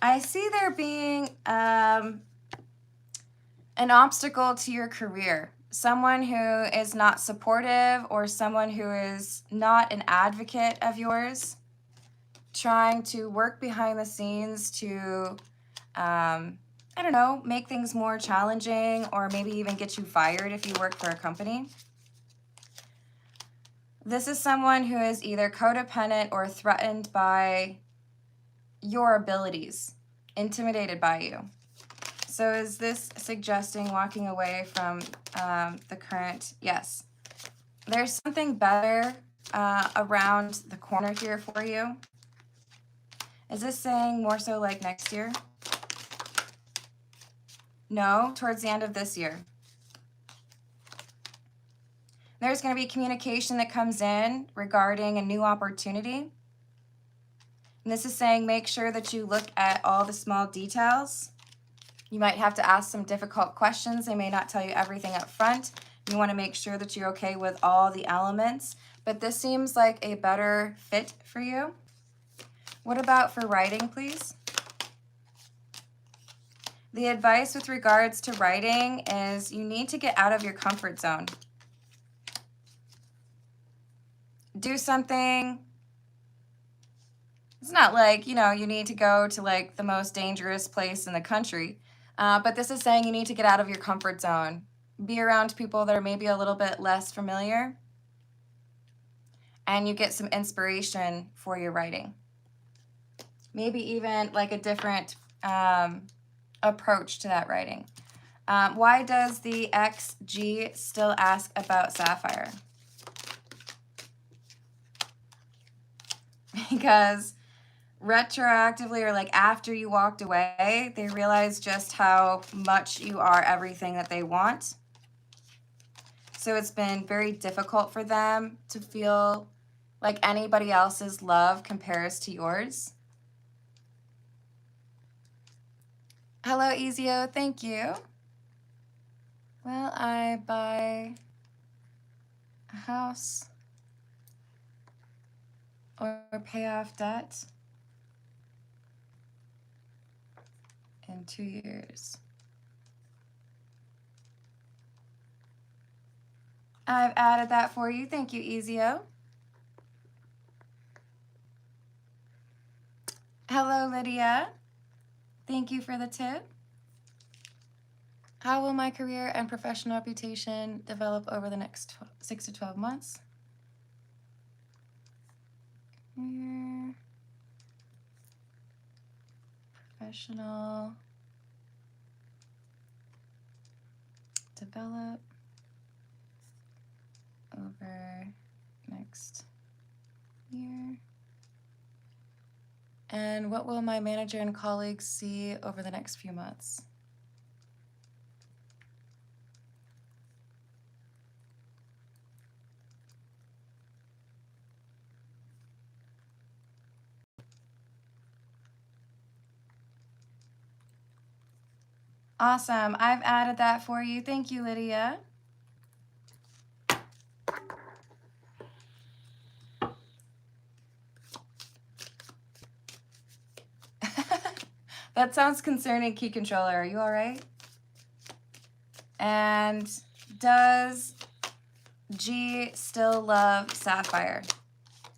I see there being an obstacle to your career. Someone who is not supportive or someone who is not an advocate of yours, trying to work behind the scenes to, I don't know, make things more challenging or maybe even get you fired if you work for a company. This is someone who is either codependent or threatened by your abilities, intimidated by you. So is this suggesting walking away from the current? Yes. There's something better around the corner here for you. Is this saying more so like next year? No, towards the end of this year. There's going to be communication that comes in regarding a new opportunity. And this is saying make sure that you look at all the small details. You might have to ask some difficult questions. They may not tell you everything up front. You want to make sure that you're okay with all the elements. But this seems like a better fit for you. What about for writing, please? The advice with regards to writing is you need to get out of your comfort zone. Do something. It's not like, you know, you need to go to like the most dangerous place in the country. But this is saying you need to get out of your comfort zone. Be around people that are maybe a little bit less familiar. And you get some inspiration for your writing. Maybe even like a different approach to that writing. Why does the XG still ask about Sapphire? Because retroactively or like after you walked away, they realize just how much you are everything that they want. So it's been very difficult for them to feel like anybody else's love compares to yours. Hello, Ezio. Thank you. Will I buy a house or pay off debt in 2 years? I've added that for you. Thank you, Ezio. Hello, Lydia. Thank you for the tip. How will my career and professional reputation develop over the next 6 to 12 months? Career, professional, develop over next year. And what will my manager and colleagues see over the next few months? Awesome. I've added that for you. Thank you, Lydia. That sounds concerning, Key Controller. Are you all right? And does G still love Sapphire?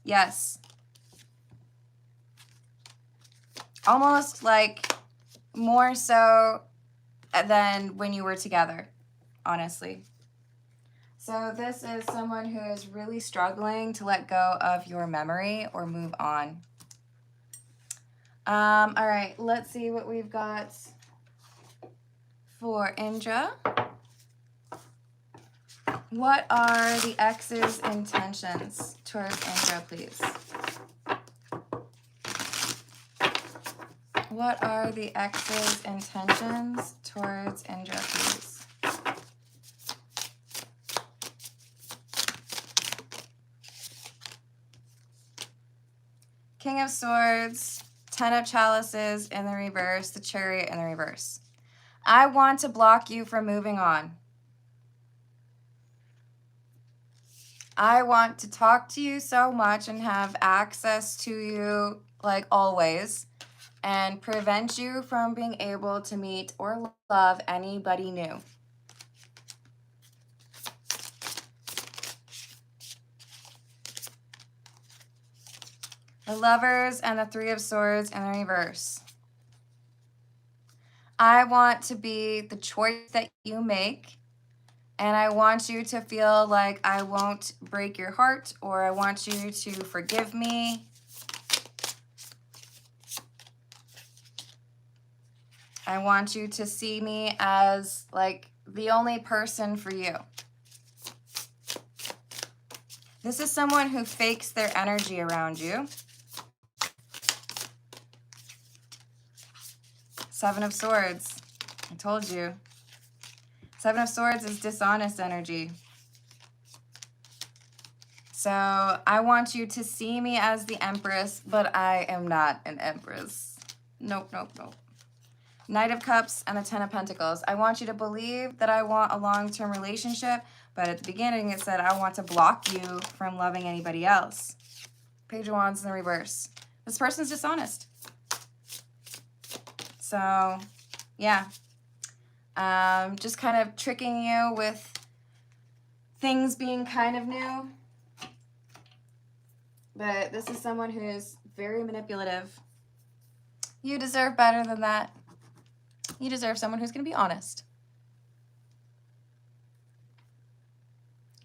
Yes. Almost like more so than when you were together, honestly. So this is someone who is really struggling to let go of your memory or move on. All right, let's see what we've got for Indra. What are the ex's intentions towards Indra, please? What are the ex's intentions towards Indra, please? King of Swords, Ten of Chalices in the reverse, the Chariot in the reverse. I want to block you from moving on. I want to talk to you so much and have access to you like always. and prevent you from being able to meet or love anybody new. The Lovers and the Three of Swords in the reverse. I want to be the choice that you make, and I want you to feel like I won't break your heart, or I want you to forgive me. I want you to see me as like the only person for you. This is someone who fakes their energy around you. Seven of Swords. I told you. Seven of Swords is dishonest energy. So I want you to see me as the Empress, but I am not an Empress. Nope, nope, nope. Knight of Cups and the Ten of Pentacles. I want you to believe that I want a long-term relationship, but at the beginning it said I want to block you from loving anybody else. Page of Wands in the reverse. This person's dishonest. So, yeah. Just kind of tricking you with things being kind of new. But this is someone who's very manipulative. You deserve better than that. You deserve someone who's going to be honest.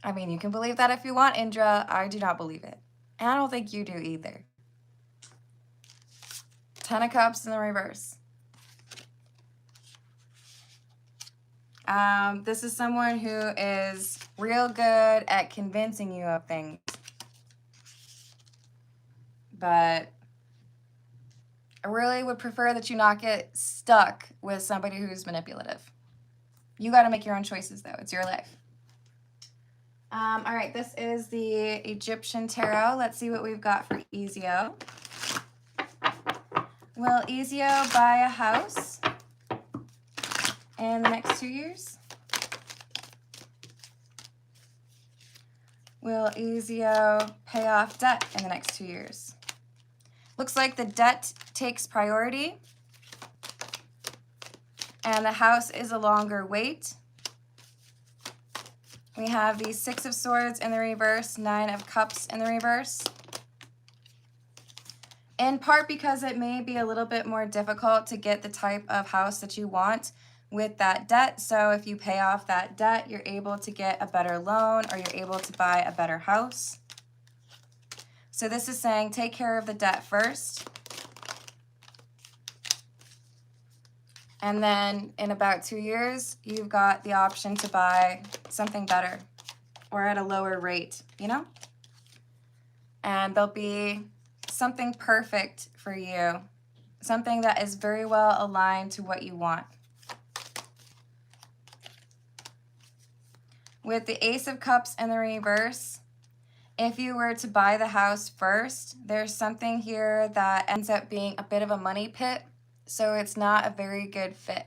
I mean, you can believe that if you want, Indra. I do not believe it. And I don't think you do either. Ten of Cups in the reverse. This is someone who is real good at convincing you of things. But I really would prefer that you not get stuck with somebody who's manipulative. You got to make your own choices, though. It's your life. All right, this is the Egyptian Tarot. Let's see what we've got for Ezio. Will Ezio buy a house in the next 2 years? Will Ezio pay off debt in the next 2 years? Looks like the debt takes priority, and the house is a longer wait. We have the Six of Swords in the reverse, Nine of Cups in the reverse. In part because it may be a little bit more difficult to get the type of house that you want with that debt. So if you pay off that debt, you're able to get a better loan, or you're able to buy a better house. So this is saying take care of the debt first. And then in about 2 years, you've got the option to buy something better or at a lower rate, you know? And there'll be something perfect for you, something that is very well aligned to what you want. With the Ace of Cups in the reverse, if you were to buy the house first, there's something here that ends up being a bit of a money pit, so it's not a very good fit.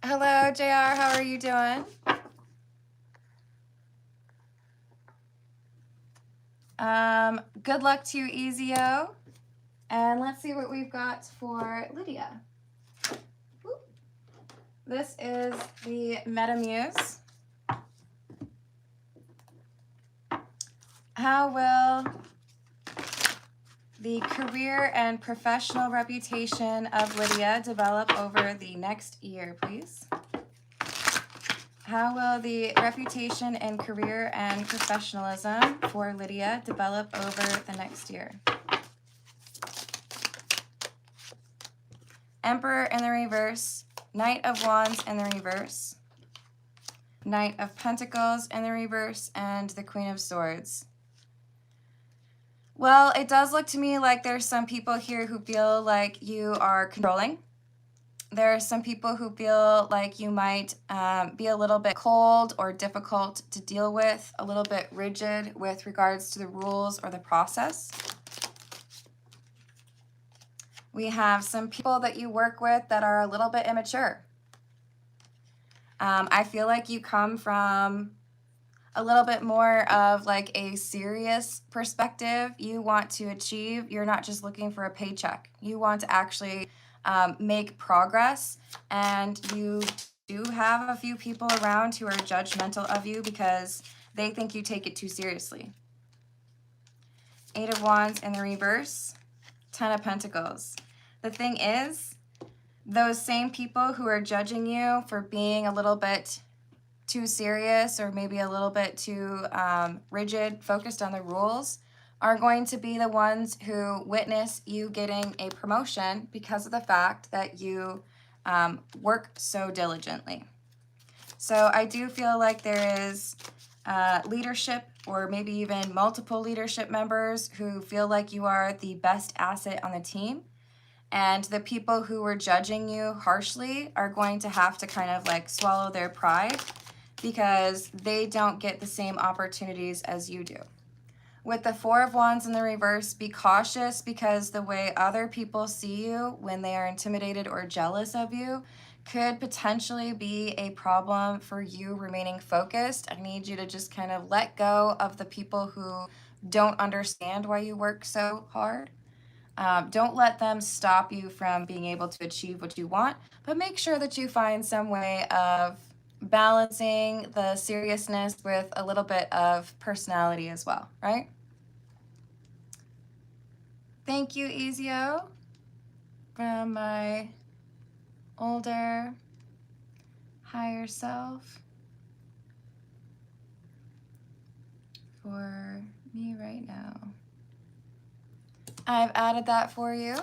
Hello, JR, how are you doing? Good luck to you, Ezio. And let's see what we've got for Lydia. This is the Metamuse. How will the career and professional reputation of Lydia develop over the next year, please? How will the reputation in career and professionalism for Lydia develop over the next year? Emperor in the reverse. Knight of Wands in the reverse, Knight of Pentacles in the reverse, and the Queen of Swords. Well, it does look to me like there's some people here who feel like you are controlling. There are some people who feel like you might be a little bit cold or difficult to deal with, a little bit rigid with regards to the rules or the process. We have some people that you work with that are a little bit immature. I feel like you come from a little bit more of like a serious perspective. You want to achieve, you're not just looking for a paycheck. You want to actually make progress, and you do have a few people around who are judgmental of you because they think you take it too seriously. 8 of Wands in the reverse, 10 of Pentacles. The thing is, those same people who are judging you for being a little bit too serious or maybe a little bit too rigid, focused on the rules, are going to be the ones who witness you getting a promotion because of the fact that you work so diligently. So I do feel like there is leadership, or maybe even multiple leadership members who feel like you are the best asset on the team. And the people who were judging you harshly are going to have to kind of like swallow their pride because they don't get the same opportunities as you do. With the 4 of Wands in the reverse, be cautious because the way other people see you when they are intimidated or jealous of you could potentially be a problem for you remaining focused. I need you to just kind of let go of the people who don't understand why you work so hard. Don't let them stop you from being able to achieve what you want, but make sure that you find some way of balancing the seriousness with a little bit of personality as well, right? Thank you, Ezio, from my older higher self for me right now. I've added that for you.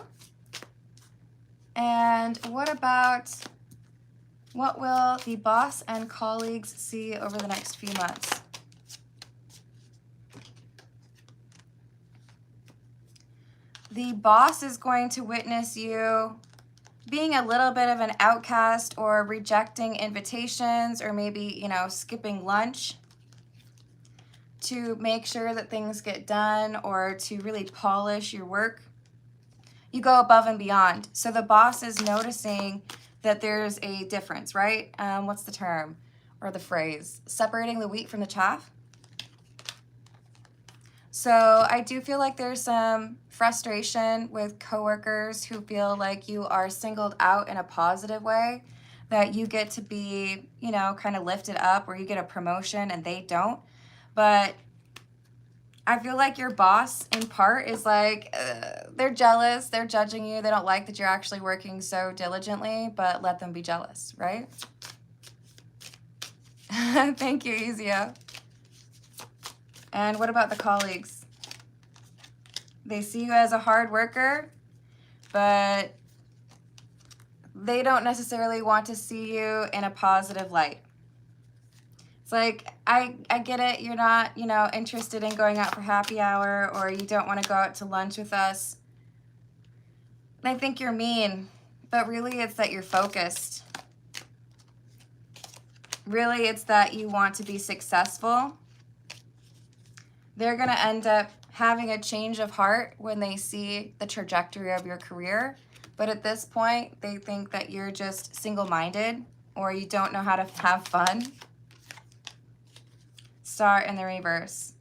And what about, what will the boss and colleagues see over the next few months? The boss is going to witness you being a little bit of an outcast or rejecting invitations, or maybe, you know, skipping lunch to make sure that things get done or to really polish your work. You go above and beyond. So the boss is noticing that there's a difference, right? What's the term or the phrase? Separating the wheat from the chaff. So I do feel like there's some frustration with coworkers who feel like you are singled out in a positive way, that you get to be, you know, kind of lifted up, or you get a promotion and they don't. But I feel like your boss in part is like, they're jealous, they're judging you, they don't like that you're actually working so diligently, but let them be jealous, right? Thank you, Ezio. And what about the colleagues? They see you as a hard worker, but they don't necessarily want to see you in a positive light. It's like, I get it, you're not, you know, interested in going out for happy hour, or you don't want to go out to lunch with us. And I think you're mean, but really it's that you're focused. Really it's that you want to be successful. They're going to end up having a change of heart when they see the trajectory of your career. But at this point, they think that you're just single-minded, or you don't know how to have fun. Star in the reverse.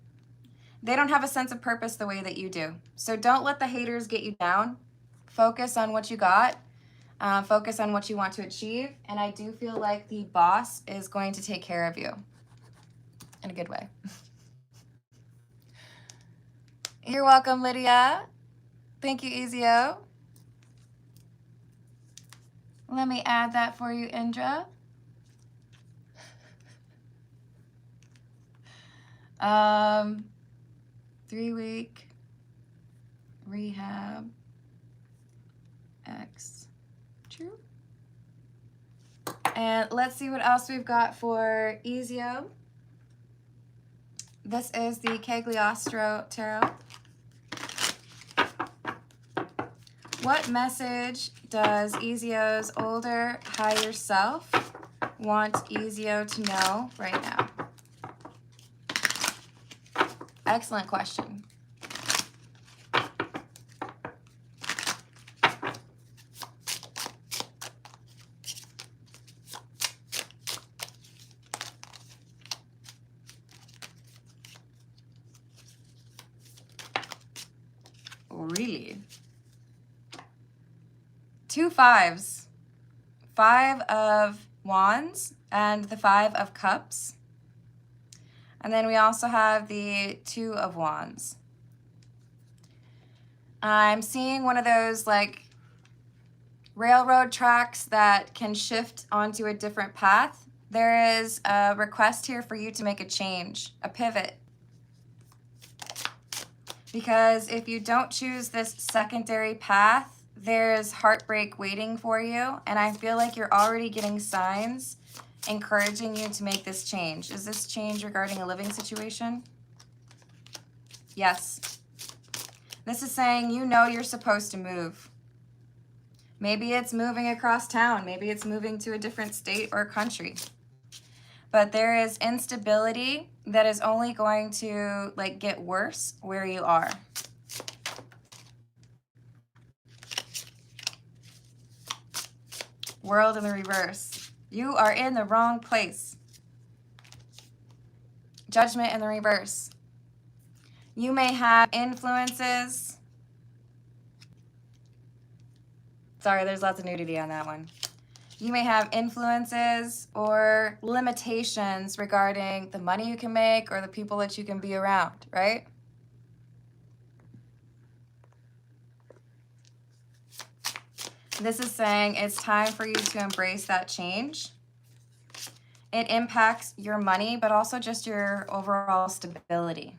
They don't have a sense of purpose the way that you do. So don't let the haters get you down. Focus on what you got. Focus on what you want to achieve. And I do feel like the boss is going to take care of you in a good way. You're welcome, Lydia. Thank you, Ezio. Let me add that for you, Indra. 3-week rehab X. True. And let's see what else we've got for Ezio. This is the Cagliostro Tarot. What message does Ezio's older, higher self want Ezio to know right now? Excellent question. really? 2 5s. 5 of Wands and the 5 of Cups. And then we also have the 2 of Wands. I'm seeing one of those like railroad tracks that can shift onto a different path. There is a request here for you to make a change, a pivot. Because if you don't choose this secondary path, there's heartbreak waiting for you. And I feel like you're already getting signs encouraging you to make this change. Is this change regarding a living situation? Yes. This is saying you know you're supposed to move. Maybe it's moving across town. Maybe it's moving to a different state or country. But there is instability that is only going to like get worse where you are. World in the reverse. You are in the wrong place. Judgment in the reverse. You may have influences. Sorry, there's lots of nudity on that one. You may have influences or limitations regarding the money you can make or the people that you can be around, right? This is saying it's time for you to embrace that change. It impacts your money, but also just your overall stability.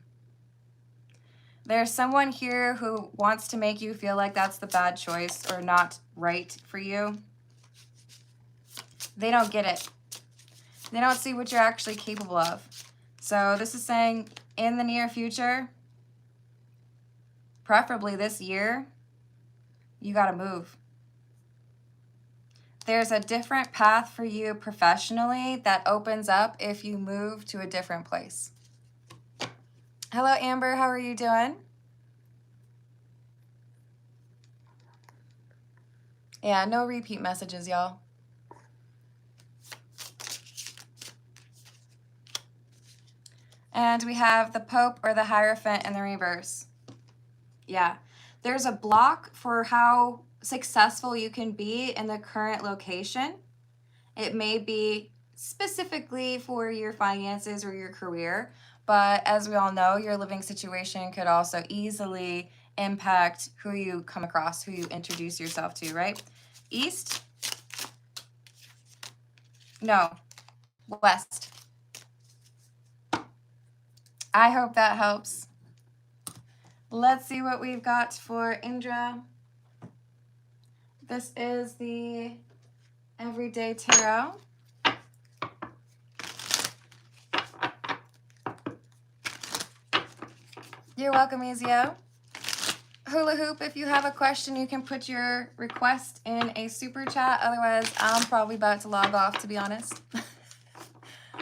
There's someone here who wants to make you feel like that's the bad choice or not right for you. They don't get it. They don't see what you're actually capable of. So this is saying in the near future, preferably this year, you got to move. There's a different path for you professionally that opens up if you move to a different place. Hello, Amber. How are you doing? Yeah, no repeat messages, y'all. And we have the Pope or the Hierophant in the reverse. Yeah, there's a block for how successful you can be in the current location. It may be specifically for your finances or your career, but as we all know, your living situation could also easily impact who you come across, who you introduce yourself to, right? East? No, west. I hope that helps. Let's see what we've got for Indra. This is the Everyday Tarot. You're welcome, Ezio. Hula Hoop, if you have a question, you can put your request in a super chat. Otherwise, I'm probably about to log off, to be honest.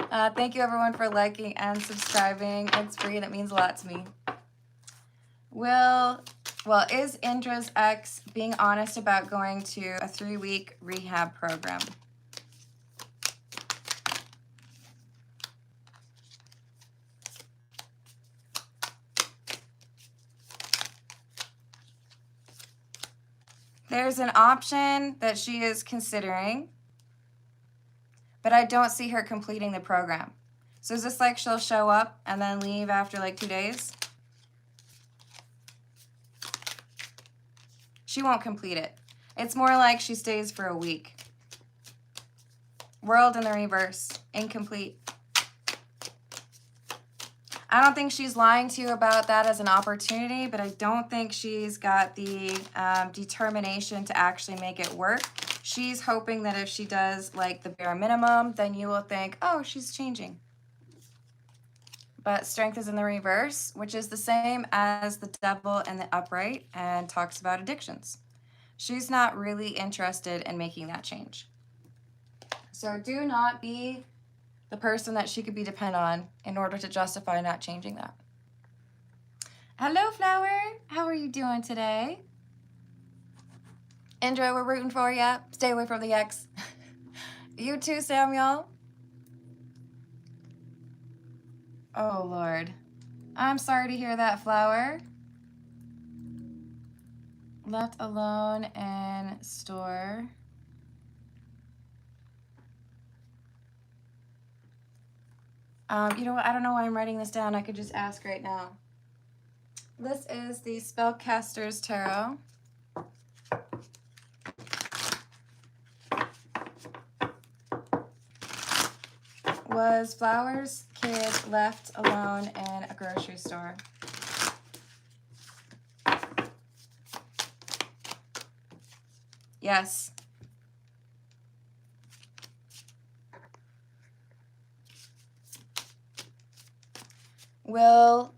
Thank you, everyone, for liking and subscribing. It's free and it means a lot to me. Is Indra's ex being honest about going to a 3-week rehab program? There's an option that she is considering, but I don't see her completing the program. So is this like she'll show up and then leave after like 2 days? She won't complete it. It's more like she stays for a week. World in the reverse, incomplete. I don't think she's lying to you about that as an opportunity, but I don't think she's got the determination to actually make it work. She's hoping that if she does like the bare minimum, then you will think, oh, she's changing. But strength is in the reverse, which is the same as the devil in the upright and talks about addictions. She's not really interested in making that change. So do not be the person that she could be dependent on in order to justify not changing that. Hello, Flower. How are you doing today? Indra, we're rooting for you. Stay away from the ex. You too, Samuel. Oh, Lord. I'm sorry to hear that, Flower. left alone in store. You know what? I don't know why I'm writing this down. I could just ask right now. This is the Spellcaster's Tarot. Was Flower's kid left alone in a grocery store? Yes. Will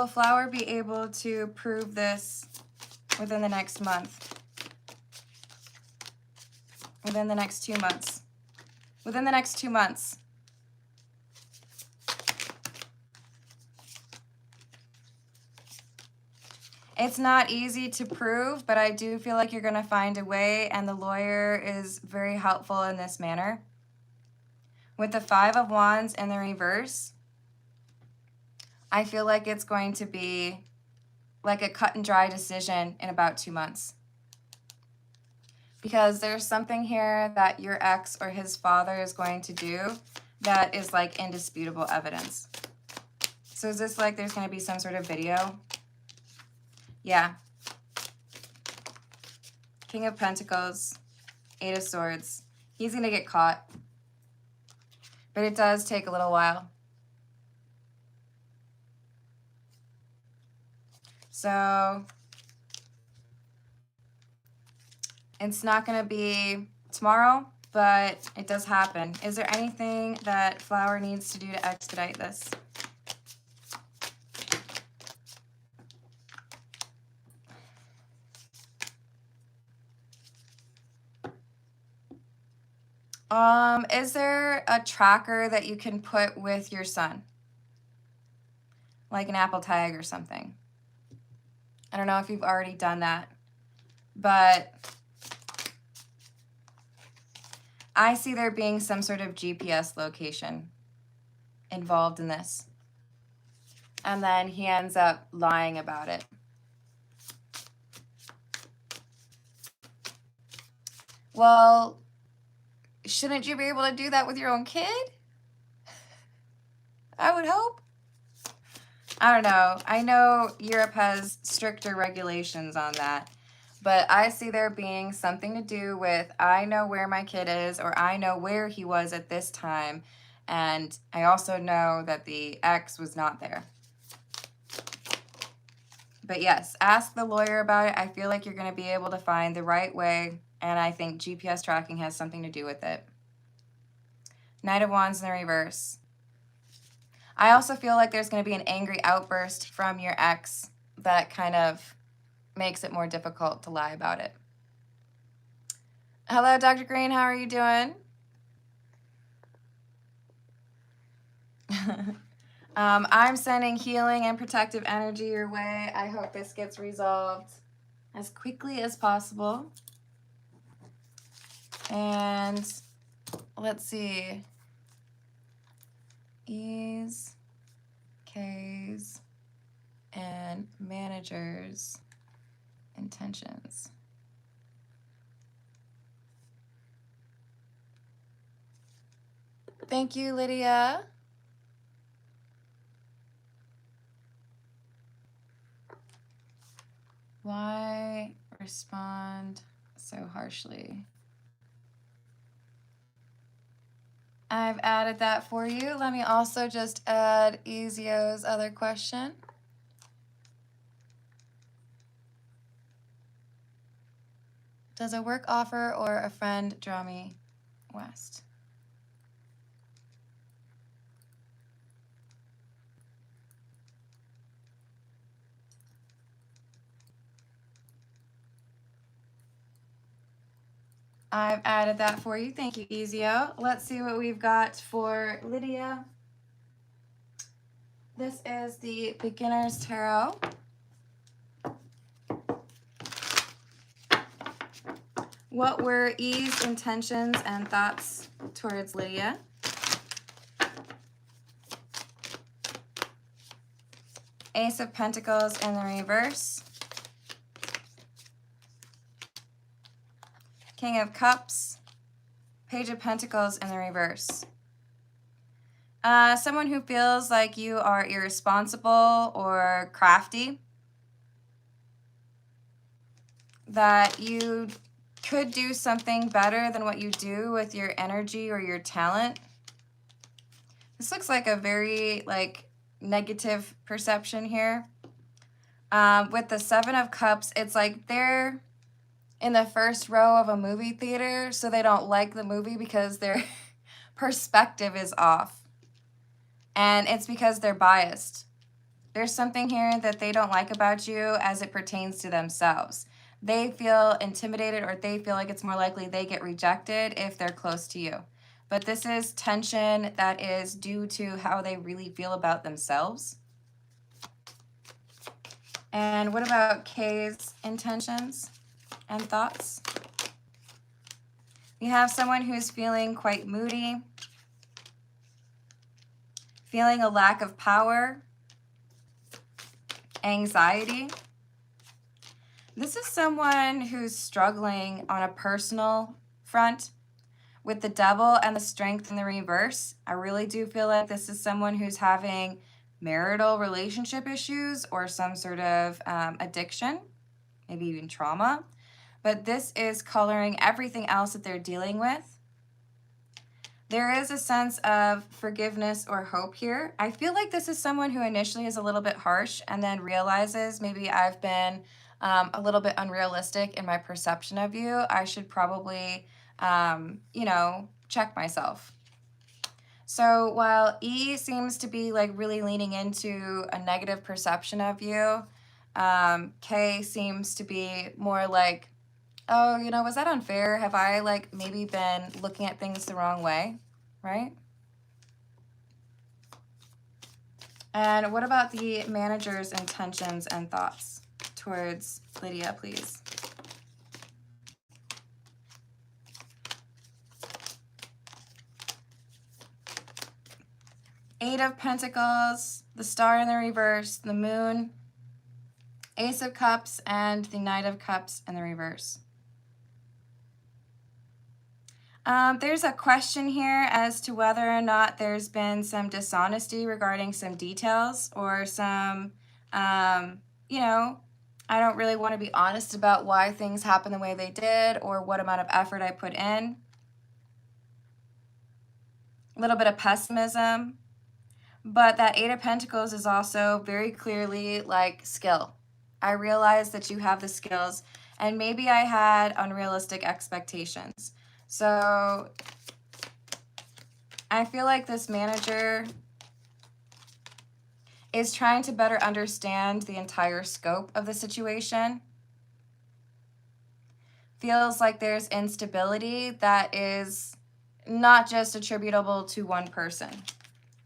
Flower be able to prove this within the next month? Within the next 2 months? Within the next 2 months. It's not easy to prove, but I do feel like you're going to find a way, and the lawyer is very helpful in this manner. With the Five of Wands in the reverse, I feel like it's going to be like a cut and dry decision in about 2 months. Because there's something here that your ex or his father is going to do that is like indisputable evidence. So is this like there's going to be some sort of video? Yeah. King of Pentacles, Eight of Swords. He's going to get caught. But it does take a little while. So it's not going to be tomorrow, but it does happen. Is there anything that Flower needs to do to expedite this? Is there a tracker that you can put with your son? Like an Apple tag or something. I don't know if you've already done that, but I see there being some sort of GPS location involved in this. And then he ends up lying about it. Well, shouldn't you be able to do that with your own kid? I would hope. I don't know. I know Europe has stricter regulations on that. But I see there being something to do with, I know where my kid is, or I know where he was at this time. And I also know that the ex was not there. But yes, ask the lawyer about it. I feel like you're going to be able to find the right way. And I think GPS tracking has something to do with it. Knight of Wands in the reverse. I also feel like there's going to be an angry outburst from your ex that kind of makes it more difficult to lie about it. Hello, Dr. Green. How are you doing? I'm sending healing and protective energy your way. I hope this gets resolved as quickly as possible. And let's see. E's, K's, and managers' intentions. Thank you, Lydia. Why respond so harshly? I've added that for you. Let me also just add Ezio's other question. Does a work offer or a friend draw me west? I've added that for you. Thank you, Ezio. Let's see what we've got for Lydia. This is the Beginner's Tarot. What were E's intentions and thoughts towards Lydia? Ace of Pentacles in the reverse. King of Cups. Page of Pentacles in the reverse. Someone who feels like you are irresponsible or crafty. That you could do something better than what you do with your energy or your talent. This looks like a very negative perception here. With the Seven of Cups, it's like they're in the first row of a movie theater, so they don't like the movie because their perspective is off. And it's because they're biased. There's something here that they don't like about you as it pertains to themselves. They feel intimidated, or they feel like it's more likely they get rejected if they're close to you. But this is tension that is due to how they really feel about themselves. And what about K's intentions and thoughts? We have someone who's feeling quite moody, feeling a lack of power, anxiety. This is someone who's struggling on a personal front with the Devil and the Strength in the reverse. I really do feel like this is someone who's having marital relationship issues or some sort of addiction, maybe even trauma. But this is coloring everything else that they're dealing with. There is a sense of forgiveness or hope here. I feel like this is someone who initially is a little bit harsh and then realizes maybe I've been a little bit unrealistic in my perception of you. I should probably, check myself. So while E seems to be really leaning into a negative perception of you, K seems to be more like, oh, was that unfair? Have I maybe been looking at things the wrong way, right? And what about the manager's intentions and thoughts towards Lydia, please? Eight of Pentacles, the Star in the reverse, the Moon, Ace of Cups, and the Knight of Cups in the reverse. There's a question here as to whether or not there's been some dishonesty regarding some details or some, I don't really want to be honest about why things happen the way they did or what amount of effort I put in. A little bit of pessimism. But that Eight of Pentacles is also very clearly skill. I realize that you have the skills, and maybe I had unrealistic expectations. So I feel like this manager is trying to better understand the entire scope of the situation. Feels like there's instability that is not just attributable to one person.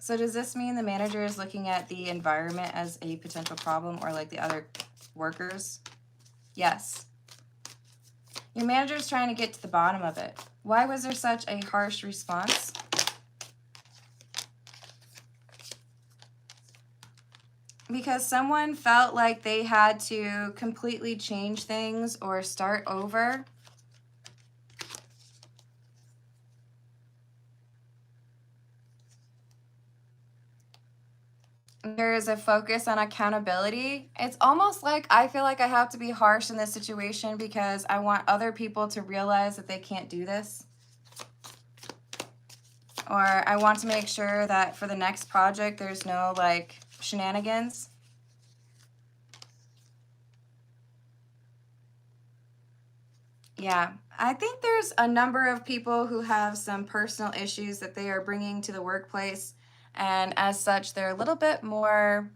So does this mean the manager is looking at the environment as a potential problem, or the other workers? Yes. Your manager is trying to get to the bottom of it. Why was there such a harsh response? Because someone felt like they had to completely change things or start over. There is a focus on accountability. It's almost like I feel like I have to be harsh in this situation because I want other people to realize that they can't do this. Or I want to make sure that for the next project, there's no shenanigans. Yeah, I think there's a number of people who have some personal issues that they are bringing to the workplace. And as such, they're a little bit more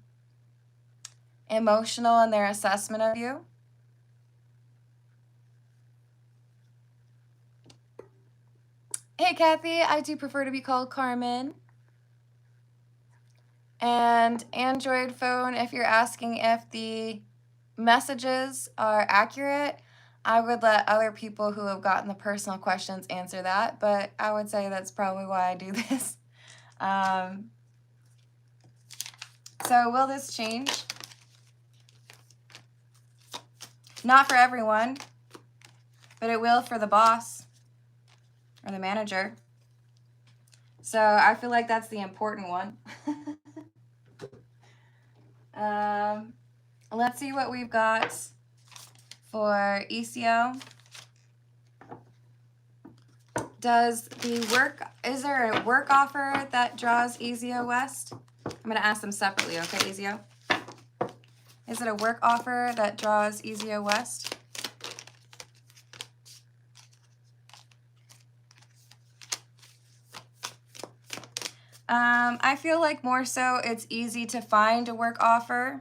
emotional in their assessment of you. Hey, Kathy, I do prefer to be called Carmen. And Android phone, if you're asking if the messages are accurate, I would let other people who have gotten the personal questions answer that, but I would say that's probably why I do this. So will this change? Not for everyone, but it will for the boss or the manager. So I feel like that's the important one. Let's see what we've got for ECO. Is there a work offer that draws ECO West? I'm going to ask them separately, okay, ECO? Is it a work offer that draws ECO West? I feel like more so it's easy to find a work offer.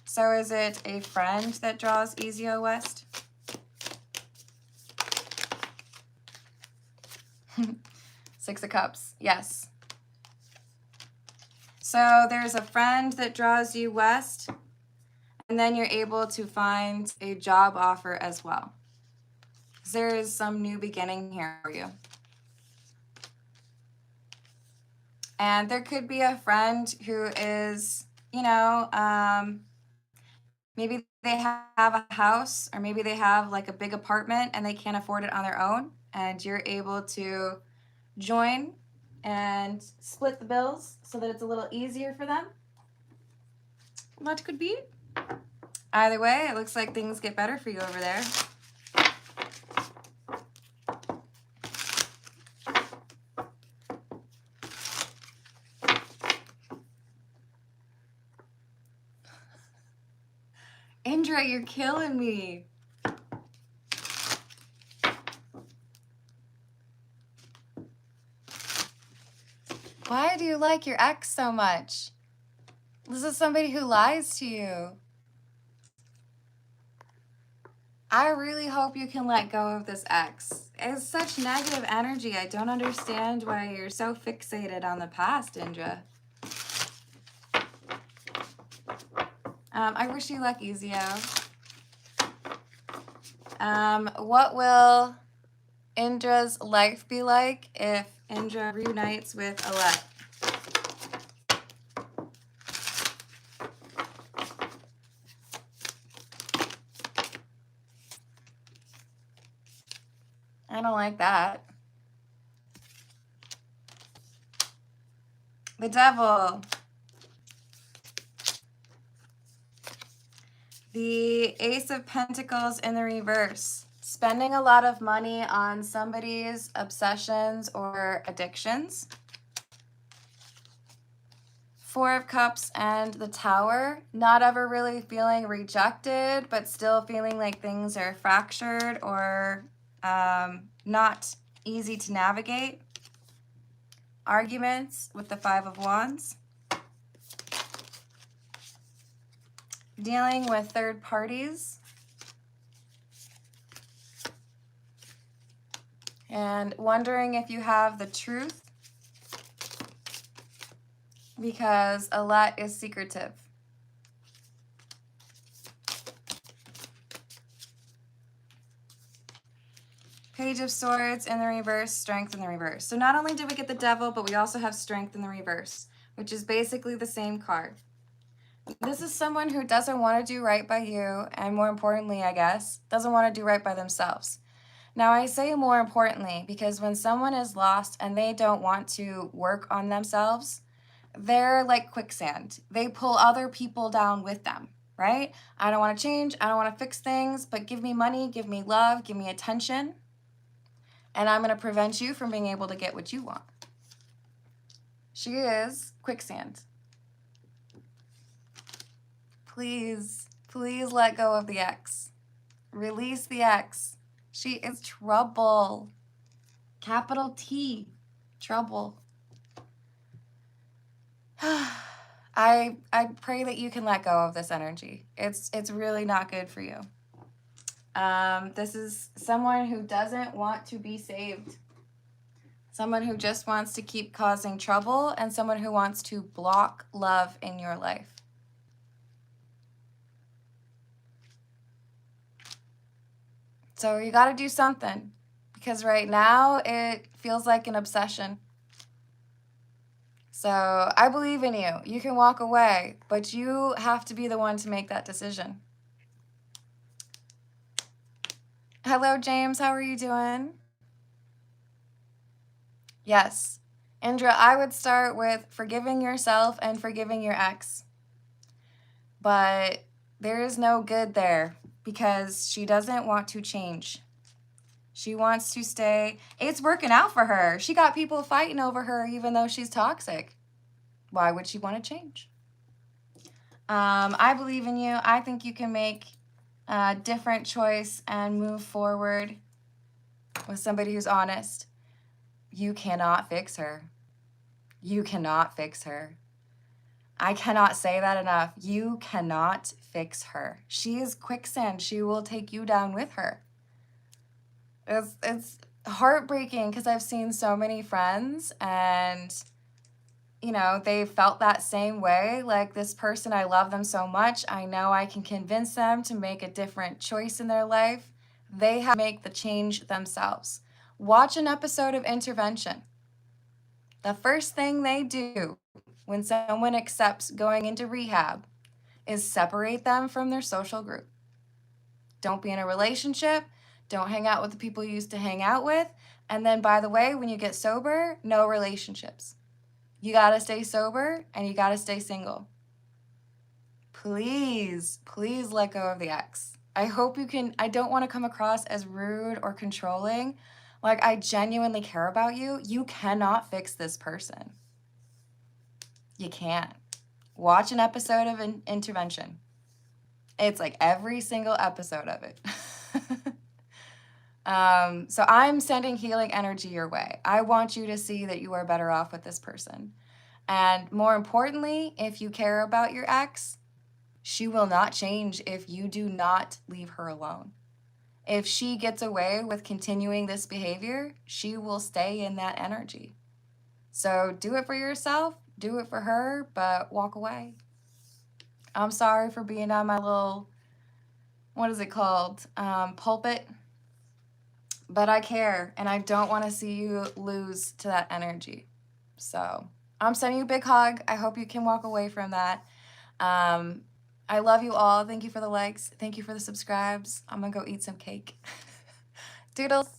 So is it a friend that draws ECO West? Six of Cups, yes. So there's a friend that draws you west, and then you're able to find a job offer as well. There is some new beginning here for you. And there could be a friend who is, maybe they have a house, or maybe they have like a big apartment and they can't afford it on their own, and you're able to join and split the bills so that it's a little easier for them. That could be. Either way, it looks like things get better for you over there. Indra, you're killing me. Why do you like your ex so much? This is somebody who lies to you. I really hope you can let go of this ex. It's such negative energy. I don't understand why you're so fixated on the past, Indra. I wish you luck, Ezio. What will Indra's life be like if Indra reunites with Alette? I don't like that. The Devil. The Ace of Pentacles in the reverse. Spending a lot of money on somebody's obsessions or addictions. Four of Cups and the Tower. Not ever really feeling rejected, but still feeling like things are fractured or not easy to navigate. Arguments with the Five of Wands. Dealing with third parties. And wondering if you have the truth, because Alette is secretive. Page of Swords in the reverse, Strength in the reverse. So not only did we get the Devil, but we also have Strength in the reverse, which is basically the same card. This is someone who doesn't want to do right by you, and more importantly, I guess, doesn't want to do right by themselves. Now, I say more importantly because when someone is lost and they don't want to work on themselves, they're like quicksand. They pull other people down with them, right? I don't want to change. I don't want to fix things, but give me money, give me love, give me attention, and I'm going to prevent you from being able to get what you want. She is quicksand. Please, please let go of the ex. Release the ex. She is trouble. Capital T. Trouble. I pray that you can let go of this energy. It's really not good for you. This is someone who doesn't want to be saved. Someone who just wants to keep causing trouble, and someone who wants to block love in your life. So you got to do something, because right now it feels like an obsession. So I believe in you. You can walk away, but you have to be the one to make that decision. Hello, James. How are you doing? Yes. Indra, I would start with forgiving yourself and forgiving your ex. But there is no good there because she doesn't want to change. She wants to stay. It's working out for her. She got people fighting over her even though she's toxic. Why would she want to change? I believe in you. I think you can make a different choice and move forward with somebody who's honest. You cannot fix her. You cannot fix her. I cannot say that enough. You cannot fix her. She is quicksand. She will take you down with her. It's heartbreaking because I've seen so many friends and, you know, they felt that same way. Like, this person, I love them so much. I know I can convince them to make a different choice in their life. They have to make the change themselves. Watch an episode of Intervention. The first thing they do when someone accepts going into rehab is separate them from their social group. Don't be in a relationship. Don't hang out with the people you used to hang out with. And then, by the way, when you get sober, no relationships. You got to stay sober and you got to stay single. Please, please let go of the ex. I hope you can. I don't want to come across as rude or controlling. Like, I genuinely care about you. You cannot fix this person. You can't. Watch an episode of Intervention. It's like every single episode of it. So I'm sending healing energy your way. I want you to see that you are better off with this person. And more importantly, if you care about your ex, she will not change if you do not leave her alone. If she gets away with continuing this behavior, she will stay in that energy. So do it for yourself, do it for her, but walk away. I'm sorry for being on my little, what is it called? Pulpit. But I care, and I don't want to see you lose to that energy. So I'm sending you a big hug. I hope you can walk away from that. I love you all. Thank you for the likes. Thank you for the subscribes. I'm going to go eat some cake. Doodles.